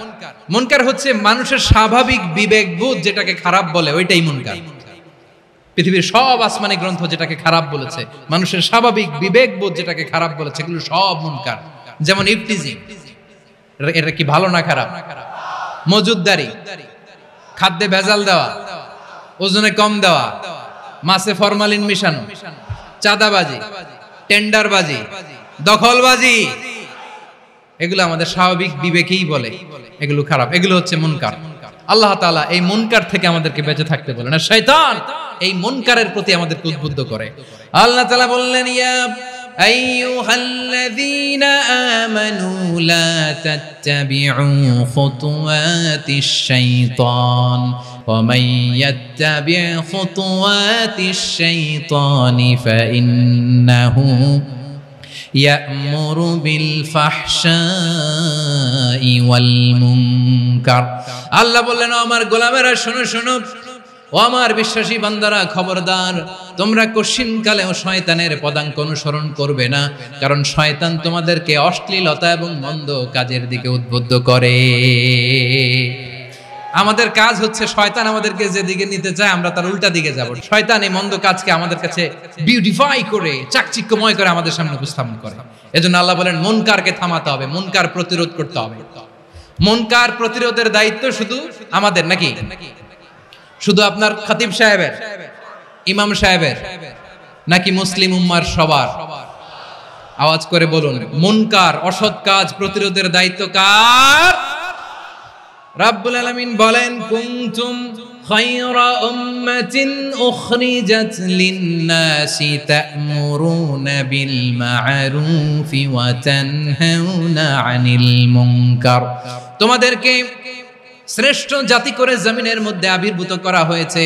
মুনকার হচ্ছে মানুষের স্বাভাবিক বিবেকবোধ যেটাকে খারাপ বলে, ওইটাই মুনকার। পৃথিবীর সব আসমানি গ্রন্থ যেটাকে খারাপ বলেছে, মানুষের স্বাভাবিক বিবেকবোধ যেটাকে খারাপ বলেছে, এগুলো সব মুনকার। যেমন ইফতিজিং, এটা কি ভালো না খারাপ? মজুদদারি, খাদ্যে ভেজাল দেওয়া, ওজনে কম দেওয়া, মাছে ফরমালিন মিশানো, চাঁদাবাজি, টেন্ডারবাজি, দখলবাজি, এগুলো আমাদের স্বাভাবিক বিবেকেই বলে এগুলো খারাপ, এগুলো হচ্ছে মুনকার। আল্লাহ তাআলা এই মুনকার থেকে আমাদেরকে বেঁচে থাকতে বলেন, আর শয়তান এই মুনকারের প্রতি আমাদেরকে উদ্বুদ্ধ করে। আল্লাহ তাআলা বললেন ইয়া আইয়ুহাল্লাযীনা আমানু লা তাত্তাবিউ খুতুওয়াতিশ শাইতান ওয়া মান ইয়াত্তাবি' খুতুওয়াতিশ শাইতানি ফাইন্নাহু ইয়া'মুরু বিল ফাহশাই ওয়াল মুনকার। আল্লাহ বললেন, আমার গোলামেরা শোনো শোনো, ও আমার বিশ্বাসী বান্দারা খবরদার, তোমরা কশিনকালেও শয়তানের পদাঙ্ক অনুসরণ করবে না, কারণ শয়তান তোমাদেরকে অশ্লীলতা এবং মন্দ কাজের দিকে উদ্বুদ্ধ করে। আমাদের কাজ হচ্ছে শয়তান আমাদেরকে যেদিকে নিতে চায় আমরা তার উল্টা দিকে যাব। শয়তান এই মন্দ কাজকে আমাদের কাছে বিউটিফাই করে, চাকচিক্যময় করে আমাদের সামনে উপস্থাপন করে। এজন্য আল্লাহ বলেন মুনকারকে থামাতে হবে, মুনকার প্রতিরোধ করতে হবে। মুনকার প্রতিরোধের দায়িত্ব শুধু আমাদের নাকি? শুধু আপনার খতিব সাহেবের, ইমাম সাহেবের, নাকি মুসলিম উম্মার সবার? আওয়াজ করে বলুন, মুনকার, অসৎ কাজ প্রতিরোধের দায়িত্ব কার? রাব্বুল আলামিন বলেন কুনতুম খায়রা উম্মাতিন উখরিজাত লিন-নাসি তা'মুরুনা বিল মা'রুফি ওয়া তানহাউনা আনিল মুনকার। তোমাদেরকে শ্রেষ্ঠ জাতি করে জমিনের মধ্যে আবির্ভূত করা হয়েছে,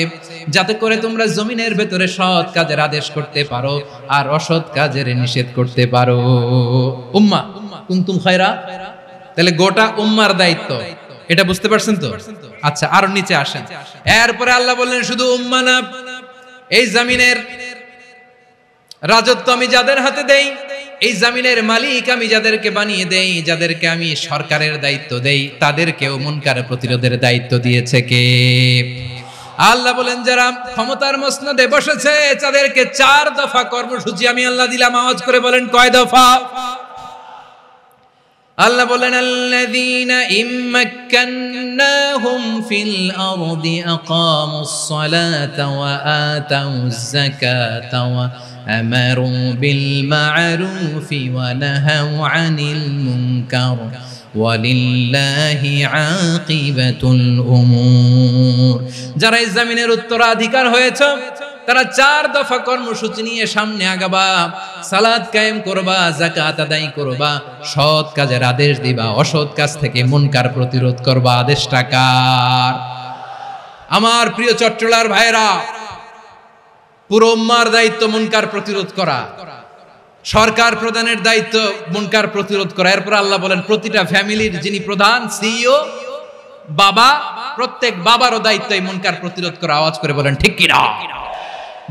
যাতে করে তোমরা জমিনের ভেতরে সৎ কাজের আদেশ করতে পারো আর অসৎ কাজের নিষেধ করতে পারো। উম্মাহ, কুনতুম খায়রা, তাহলে গোটা উম্মার দায়িত্ব, এটা বুঝতে পারছেন তো? আচ্ছা, আরো নিচে আসেন। এরপরে আল্লাহ বললেন শুধু উম্মাহ না, এই জমিনের রাজত্ব আমি যাদের হাতে দেই, এই জমিনের মালিক আমি যাদেরকে বানিয়ে দেই, যাদেরকে আমি সরকারের দায়িত্ব দেই, তাদেরকেও মুনকার প্রতিরোধের দায়িত্ব দিয়েছে কে? আল্লাহ বলেন যারা ক্ষমতার মসনদে বসেছে তাদেরকে 4 দফা কর্মসূচি আমি আল্লাহ দিলাম। আওয়াজ করে বলেন কয় দফা? আল্লাহ বলেন আল্লাযীনা ইম্মাক্কান্নাহুম ফিল আরদি আকামুস সালাতা ওয়া আতাউয যাকাতা ওয়া আমারু বিল মা'রুফি ওয়া নাহাউ আনিল মুনকার ওয়ালিল্লাহি আকিবাতুল উমুর। যারা এই জমিনের উত্তরাধিকার হয়েছে তারা 4 দফা কর্মসূচি নিয়ে সামনে আগাবা। সালাত কায়েম করবা, যাকাত আদায় করবা, সৎ কাজের আদেশ দিবা, অসৎ কাজ থেকে মুনকার প্রতিরোধ করবা। আদেশটা কার? আমার প্রিয় চট্টলার ভাইরা, পুরো উম্মার দায়িত্ব মুনকার প্রতিরোধ করা, সরকার প্রধানের দায়িত্ব মুনকার প্রতিরোধ করা। এরপর আল্লাহ বলেন প্রতিটা ফ্যামিলির যিনি প্রধান সিইও বাবা, প্রত্যেক বাবারও দায়িত্ব এই মুনকার প্রতিরোধ করা। আওয়াজ করে বলেন ঠিক কি না?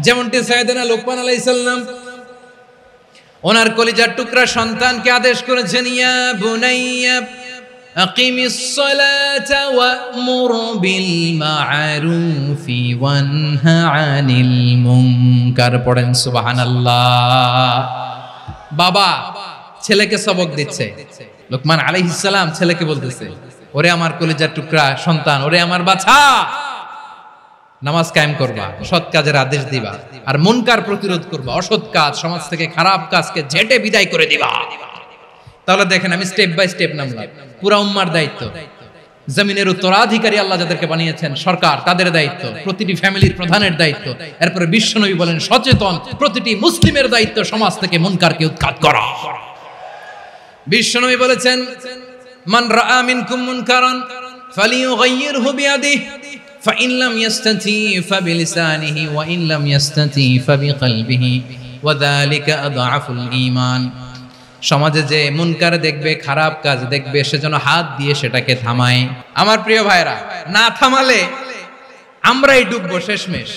যেমনটি সাইয়েদনা লোকমান আলাইহিস সালাম ওনার কলিজার টুকরা সন্তানকে আদেশ করেছেন, ইয়া বুনাইয়া আকিমিস সালাতা ওয়া'মুর বিল মা'রুফি ওয়ানহা আনিল মুনকার। পড়েন সুবহানাল্লাহ। বাবা ছেলেকে সবক দিচ্ছে, লোকমান আলাইহিস সালাম ছেলেকে বলতেছে, ওরে আমার কলিজার টুকরা সন্তান, ওরে আমার বাছা, নামাজ কায়েম করবা, সৎ কাজের আদেশ দিবা, আর মুনকার প্রতিরোধ করবা, অসৎ কাজ সমাজ থেকে খারাপ কাজকে ঝেঁটে বিদায় করে দিবা। তাহলে দেখেন আমি স্টেপ বাই স্টেপ নামলাম। পুরা উম্মার দায়িত্ব, জমিনের উত্তরাধিকারী আল্লাহ যাদেরকে বানিয়েছেন সরকার, তাদের দায়িত্ব, প্রতিটি ফ্যামিলির প্রধানের দায়িত্ব। এরপরে বিশ্বনবী বলেন সচেতন প্রতিটি মুসলিমের দায়িত্ব সমাজ থেকে মুনকারকে উৎখাত করা। বিশ্বনবী বলেছেন মান রাআ মিনকুম মুনকারান ফালিয়ুগাইয়িরহু বিয়াদিহি ফাইন লাম ইয়াস্তাতি ফাবিলিসানিহি ওয়া ইন লাম ইয়াস্তাতি ফাবিকলবিহি ওয়া যালিকা আযআফুল ঈমান। সমাজে যে মুনকার দেখবে, খারাপ কাজ দেখবে, সেজন্য হাত দিয়ে সেটাকে থামায়। আমার প্রিয় ভাইরা, না থামালে আমরাই ডুববো শেষমেশ।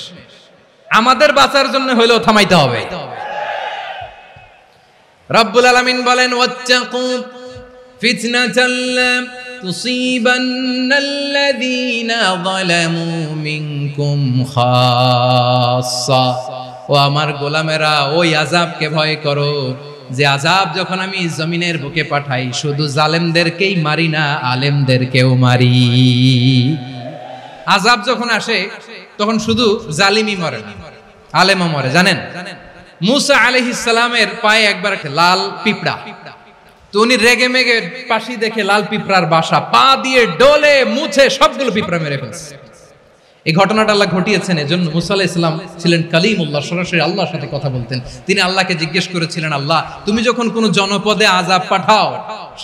আমাদের বাঁচার জন্য হলেও থামাইতে হবে। রব্বুল আলামিন বলেন ওয়াত্তাকু ফিতনাতাল লা তুসিবান্নাল্লাযীনা যালামু মিনকুম খাসসা। ও আমার গোলামেরা, ওই আযাবকে ভয় করো যে আযাব যখন আমি জমিনের বুকে পাঠাই শুধু জালেমদেরকেই মারি না, আলেমদেরকেও মারি। আযাব যখন আসে তখন শুধু জালিমই মরে না, আলেমও মরে। জানেন মুসা আলাইহিস সালামের পায়ে একবার একটা লাল পিঁপড়া, তো উনি রেগে মেগে পাশি দেখে লাল পিঁপড়ার বাসা, পা দিয়ে ডলে মুছে সবগুলো পিঁপড়া মেরে ফেলছে। এই ঘটনাটা আল্লাহ ঘটিয়েছেন এজন্য মুসা আলাইহিস সালাম ছিলেন কালিমুল্লাহ, সরাসরি আল্লাহর সাথে কথা বলতেন। তিনি আল্লাহকে জিজ্ঞেস করেছিলেন, আল্লাহ তুমি যখন কোনো জনপদে আযাব পাঠাও,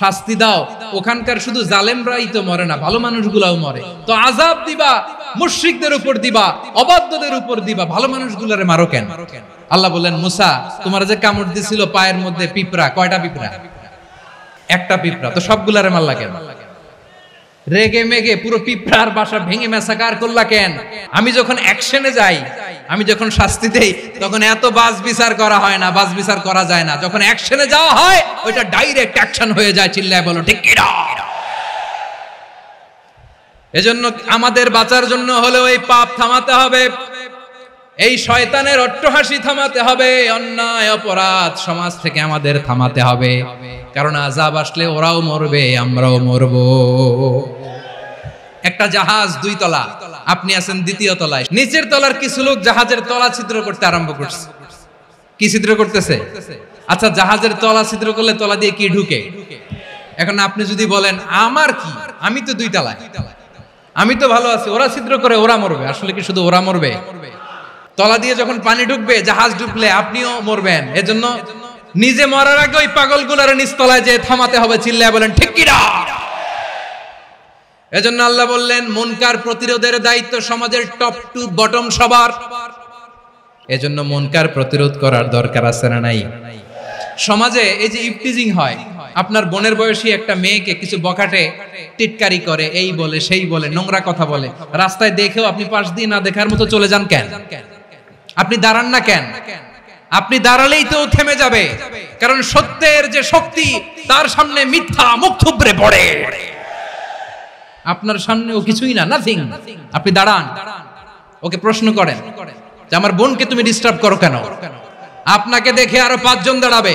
শাস্তি দাও, ওখানকার শুধু জালেমরাই তো মরে না, ভালো মানুষগুলাও মরে, তো আযাব দিবা মুশরিকদের উপর দিবা, অবাধ্যদের উপর দিবা, ভালো মানুষগুলোরে মারো কেন? আল্লাহ বললেন মুসা তোমার যে কামড় দিছিল পায়ের মধ্যে পিঁপড়া, কয়টা পিঁপড়া? একটা পিঁপড়া, তো সবগুলারে মারলা কেন? রেগে মেগে পুরো পিঁপড়ার বাসা ভেঙে মেসাকার করলা কেন? আমি যখন অ্যাকশনে যাই, আমি যখন শাস্তি দেই, তখন এত বাস বিচার করা হয় না, বাস বিচার করা যায় না। যখন অ্যাকশনে যাওয়া হয় ওইটা ডাইরেক্ট অ্যাকশন হয়ে যায়। চিল্লায় বলো ঠিক কি না? এজন্য আমাদের বাঁচার জন্য হলেও এই পাপ থামাতে হবে, এই শয়তানের অট্টহাসি থামাতে হবে, অন্যায় অপরাধ সমাজ থেকে আমাদের থামাতে হবে। কারণ আযাব আসলে ওরাও মরবে, আমরাও মরব। একটা জাহাজ 2 তলা, আপনি আছেন 2য় তলায়, নিচের তলার কিছু লোক জাহাজের তলা ছিদ্র করতে আরম্ভ করছে। কি ছিদ্র করতেছে? আচ্ছা জাহাজের তলা ছিদ্র করলে তলা দিয়ে কি ঢুকে? এখন আপনি যদি বলেন আমার কি, আমি তো 2 তলায়, আমি তো ভালো আছি, ওরা ছিদ্র করে ওরা মরবে। আসলে কি শুধু ওরা মরবে? তলা দিয়ে যখন পানি ঢুকবে, জাহাজ ঢুকলে আপনিও মরবেন। এজন্য নিজে মরার আগে ওই পাগলগুলোর নিচতলায় যে থামাতে হবে। চিল্লায় বলেন ঠিক কি না? এজন্য আল্লাহ বললেন মুনকার প্রতিরোধের দায়িত্ব সমাজের টপ টু বটম সবার। এজন্য মুনকার প্রতিরোধ করার দরকার আছে না নাই? সমাজে এই যে ইফটিজিং হয়, আপনার বোনের বয়সী একটা মেয়েকে কিছু বখাটে টিটকারি করে, এই বলে সেই বলে, নোংরা কথা বলে, রাস্তায় দেখেও আপনি পাশ দিয়ে না দেখার মতো চলে যান কেন? আপনি দাঁড়ান না কেন? আপনি দাঁড়ালেই তো থেমে যাবে, কারণ সত্যের যে শক্তি তার সামনে মিথ্যা মুখ থুবড়ে পড়ে। আপনার সামনে ও কিছুই না, নাথিং। আপনি দাঁড়ান, ওকে প্রশ্ন করেন যে আমার বোনকে তুমি ডিস্টার্ব করো কেন? আপনাকে দেখে আরো 5 জন দাঁড়াবে,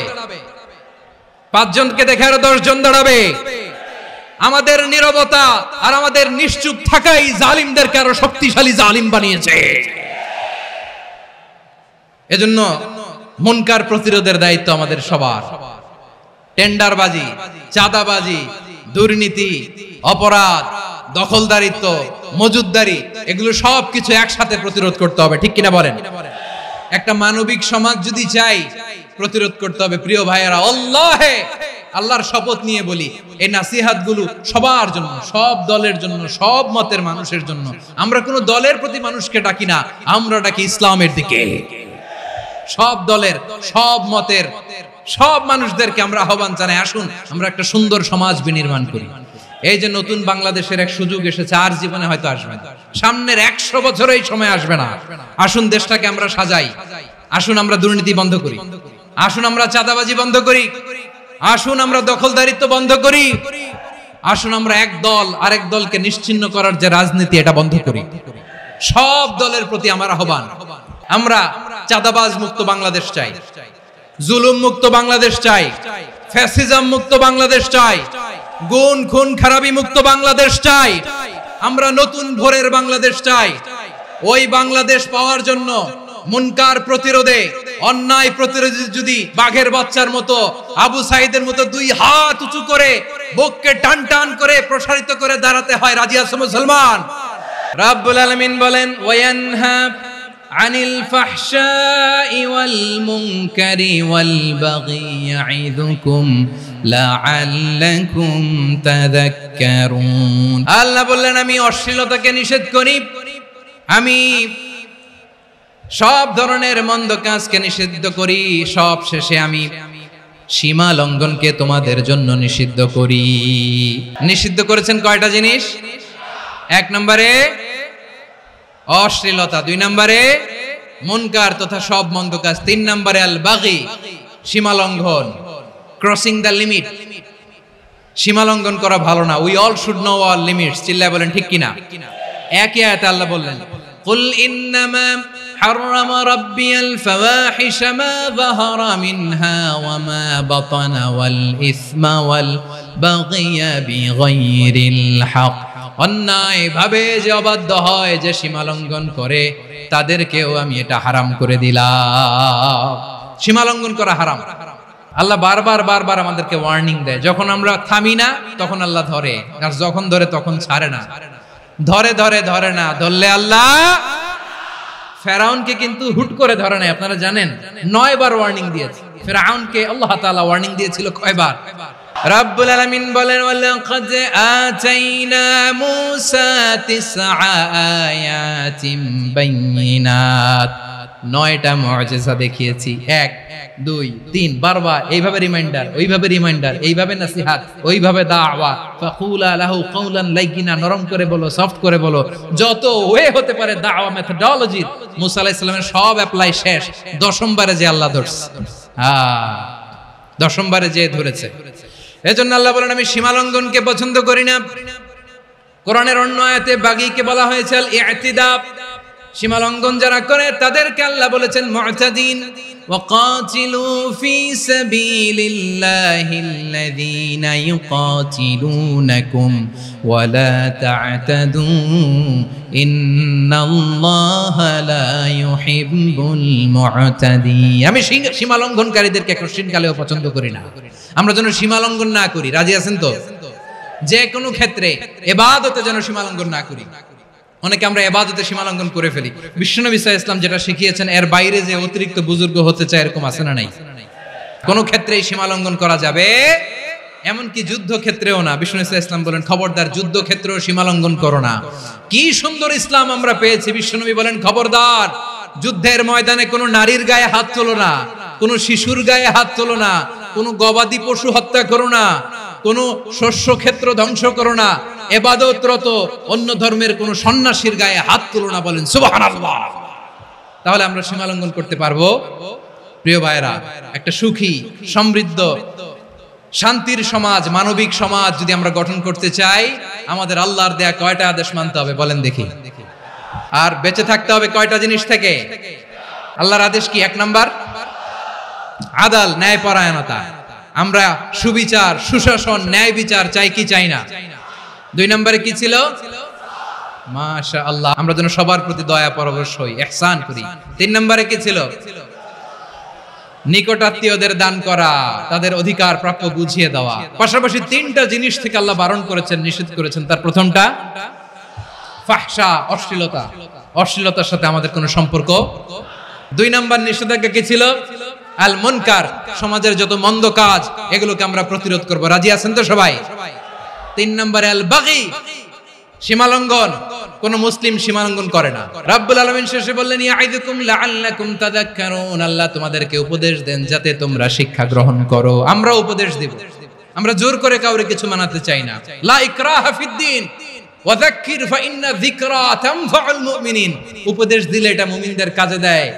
5 জনকে দেখে আরো 10 জন দাঁড়াবে। আমাদের নীরবতা আর আমাদের নিশ্চুপ থাকাই জালিমদেরকে আরো শক্তিশালী জালিম বানিয়েছে। এজন্য মুনকার প্রতিরোধের দায়িত্ব আমাদের সবার। টেন্ডারবাজি, চাঁদাবাজি, দুর্নীতি, অপরাধ, দখলদারিত্ব, মজুদদারি, এগুলো সবকিছু একসাথে প্রতিরোধ করতে হবে, ঠিক কিনা বলেন? একটা মানবিক সমাজ যদি চাই, প্রতিরোধ করতে হবে। প্রিয় ভাইয়েরা, আল্লাহর শপথ নিয়ে বলি, এই নাসিহাত গুলো সবার জন্য, সব দলের জন্য, সব মতের মানুষের জন্য। আমরা কোনো দলের প্রতি মানুষকে ডাকি না, আমরা ডাকি ইসলামের দিকে। সব দলের, সব মতের, সব মানুষদেরকে আমরা আহ্বান জানাই, আসুন আমরা একটা সুন্দর সমাজ বিনির্মাণ করি। এই যে নতুন বাংলাদেশের এক সুযোগ এসেছে, আর জীবনে হয়তো আসবে না, সামনের 100 বছর এই সময় আসবে না। আসুন দেশটাকে আমরা সাজাই, আসুন আমরা দুর্নীতি বন্ধ করি, আসুন আমরা চাঁদাবাজি বন্ধ করি, আসুন আমরা দখলদারিত্ব বন্ধ করি, আসুন আমরা এক দল আরেক দলকে নিশ্চিহ্ন করার যে রাজনীতি, এটা বন্ধ করি। সব দলের প্রতি আমার আহ্বান, আমরা চাঁদাবাজ মুক্ত বাংলাদেশ চাই, জুলুম মুক্ত বাংলাদেশ চাই, ফ্যাসিজম মুক্ত বাংলাদেশ চাই, গুণ খুন খারাপি মুক্ত বাংলাদেশ চাই। আমরা নতুন ভোরের বাংলাদেশ চাই। ওই বাংলাদেশ পাওয়ার জন্য মুনকার প্রতিরোধে, অন্যায় প্রতিরোধে যদি বাঘের বাচ্চার মতো, আবু সাইদের মতো 2 হাত উঁচু করে, বুককে টান টান করে প্রসারিত করে দাঁড়াতে হয়, রাজি আছো মুসলমান? রাব্বুল আলামিন বলেন, ওয়ায়ানহা আনিল ফাহশাই ওয়াল মুনকারি ওয়াল বাগি ইয়াইযুকুম লাআল্লাকুম তাযাক্কারুন। আল্লাহ বললেন, আমি অশ্লীলতাকে নিষেধ করি, আমি সব ধরনের মন্দ কাজকে নিষিদ্ধ করি, সব শেষে আমি সীমা লঙ্ঘনকে তোমাদের জন্য নিষিদ্ধ করি। নিষিদ্ধ করেছেন কয়টা জিনিস? 1 নম্বরে অশ্লীলতা, 2 নম্বরে মুনকার তথা সব মন্দ কাজ, 3 নম্বরে আল বাগি, সীমা লঙ্ঘন, ক্রসিং দ্য লিমিট। সীমা লঙ্ঘন করা ভালো না। We all should know our limits. চিল্লায় বলেন ঠিক কিনা? একই আয়াতে আল্লাহ বললেন, কুল ইন্নামা حرم ربي الفواحش ما ظهر منها وما بطن والإثم والبغي بغير الحق। অন্যায় ভাবে যে অবাধ্য হয়, যে সীমা লঙ্ঘন করে, তাদেরকেও আমি এটা হারাম করে দিলাম। সীমা লঙ্ঘন করা হারাম। আল্লাহ বারবার বারবার আমাদেরকে ওয়ার্নিং দেয়। যখন আমরা থামি না তখন আল্লাহ ধরে, আর যখন ধরে তখন ছাড়ে না। ধরে ধরে ধরে না, ধরলে আল্লাহ। ফেরাউনকে কিন্তু হুট করে ধরে নাই, আপনারা জানেন 9 বার ওয়ার্নিং দিয়েছে। ফেরাউনকে আল্লাহ তাআলা ওয়ার্নিং দিয়েছিল কয়বার? রাব্বুল আলামিন বলেন, ওয়ালাকাদ আতাইনা মূসা 9 আয়াতিন বাইয়িনাত। 9টা মুআজিজা দেখিয়েছি, 1 2 3 বারবার এইভাবে রিমাইন্ডার, ওইভাবে রিমাইন্ডার, এইভাবে নসিহত, ওইভাবে দাওয়া। ফাকুলা লাহু কাওলান লাইয়িনা, নরম করে বলো, সফট করে বলো, যত ওয়ে হতে পারে দাওয়া মেথডোলজি। মুসা আলাইহিস সালামের সব অ্যাপ্লাই শেষ, 10ম বারে যে আল্লাহ ধরছে। 10ম বারে যে ধরেছে। এজন্য আল্লাহ বলেন, আমি সীমা লঙ্ঘনকে পছন্দ করি না। কোরআনের অন্য আয়াতে বাগীকে বলা হয়েছে আল ইতিদা। সীমা লঙ্ঘন যারা করে তাদেরকে আল্লাহ বলেছেন মুতাদিন। ওয়াকাতিলু ফি সাবিলিল্লাহিল্লাযীনা ইউকাতিলুনাকুম ওয়ালা তা'তাদু ইন্নাল্লাহা লা ইউহিব্বুল মুতাদিন। আমি সীমা লঙ্ঘনকারীদেরকে কোশ্চিনকালেও পছন্দ করি না। আমরা যেন সীমা লঙ্ঘন না করি, রাজি আছেন তো? যে কোনো ক্ষেত্রে ইবাদতে যেন সীমা লঙ্ঘন না করি। অনেকে আমরা ইবাদতে সীমা লঙ্ঘন করে ফেলি। বিশ্বনবী সাল্লাল্লাহু আলাইহি ওয়াসাল্লাম যেটা শিখিয়েছেন, এর বাইরে যে অতিরিক্ত বুজুর্গ হতে চায়, এরকম আছে না নাই? কোন ক্ষেত্রেই সীমা লঙ্ঘন করা যাবে, এমনকি যুদ্ধ ক্ষেত্রেও না। বিশ্বনবী সাল্লাল্লাহু আলাইহি ওয়াসাল্লাম বলেন, খবরদার যুদ্ধ ক্ষেত্রেও সীমা লঙ্ঘন করো না। কি সুন্দর ইসলাম আমরা পেয়েছি। বিশ্বনবী বলেন, খবরদার যুদ্ধের ময়দানে কোনো নারীর গায়ে হাত তোলো না, কোনো শিশুর গায়ে হাত তোলো না, কোনো গবাদি পশু হত্যা করো না, কোনো শস্য ক্ষেত্র ধ্বংস করো না, ইবাদতরত অন্য ধর্মের কোনো সন্ন্যাসীর গায়ে হাত তুলো না। বলেন সুবহানাল্লাহ। তাহলে আমরা সীমালঙ্ঘন করতে পারবো? প্রিয় ভাইরা, একটা সুখী, সমৃদ্ধ, শান্তির সমাজ, মানবিক সমাজ যদি আমরা গঠন করতে চাই, আমাদের আল্লাহর দেয়া কয়টা আদেশ মানতে হবে বলেন দেখি? আর বেঁচে থাকতে হবে কয়টা জিনিস থেকে? আল্লাহর আদেশ কি? 1 নাম্বার আদাল, ন্যায়পরায়ণতা। আমরা সুবিচার, সুশাসন, ন্যায় বিচার চাই কি চাই না? 2 নম্বরে কি ছিল? মাশাআল্লাহ, আমরা যেন সবার প্রতি দয়া পরবশ হই, ইহসান করি। 3 নম্বরে কি ছিল? নিকটাত্মীয়দের দান করা, তাদের অধিকার প্রাপ্য বুঝিয়ে দেওয়া। পাশাপাশি 3টা জিনিস থেকে আল্লাহ বারণ করেছেন, নিষেধ করেছেন। তার প্রথমটা ফাহশা, অশ্লীলতা। অশ্লীলতার সাথে আমাদের কোনো সম্পর্ক। 2 নম্বর নিষেধাজ্ঞা কি ছিল? আল মুনকার, সমাজের যত মন্দ কাজ এগুলোকে আমরা প্রতিরোধ করব। রাজি আছেন তো সবাই? 3 নম্বরে আল বাগী, সীমালঙ্ঘন। কোন মুসলিম সীমালঙ্ঘন করে না। রাব্বুল আলামিন শেষে বললেন ইয়াইদুকুম লাআল্লাকুম তাযাক্কারুন, আল্লাহ তোমাদেরকে উপদেশ দেন যাতে তোমরা শিক্ষা গ্রহণ করো। আমরা উপদেশ দেব, আমরা জোর করে কাউরে কিছু মানাতে চাই না। লা ইকরাহা ফিদ্দিন ওয়া যাক্কির ফা ইন্না যিকরা তানফাউল মুমিনিন, উপদেশ দিলে এটা মুমিনদের কাজে দেয়।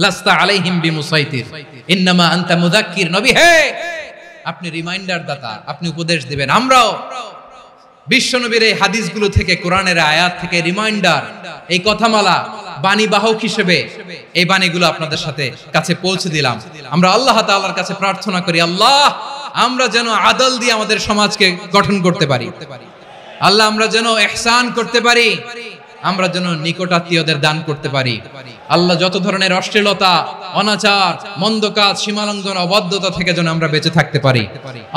লাস্তা আলাইহিম বিমুসাইতির ইন্নামা আনতা মুযাক্কির, নবী হে আপনি রিমাইন্ডার দাতা, আপনি উপদেশ দিবেন। আমরাও বিশ্বনবীর এই হাদিসগুলো থেকে, কোরআনের আয়াত থেকে রিমাইন্ডার, এই কথামালা, বাণী বাহক হিসেবে এই বাণীগুলো আপনাদের সাথে কাছে পৌঁছে দিলাম। আমরা আল্লাহ তাআলার কাছে প্রার্থনা করি, আল্লাহ আমরা যেন আদল দিয়ে আমাদের সমাজকে গঠন করতে পারি। আল্লাহ আমরা যেন ইহসান করতে পারি, আমরা যেন নিকটাত্মীয়দের দান করতে পারি। আল্লাহ যত ধরনের অশ্লীলতা, অনাচার, মন্দ কাজ, সীমালঙ্ঘন, অবাধ্যতা থেকে যেন আমরা বেঁচে থাকতে পারি।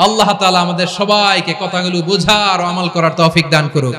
আল্লাহ তাআলা আমাদের সবাইকে কথাগুলো বোঝার ও আমল করার তৌফিক দান করুক।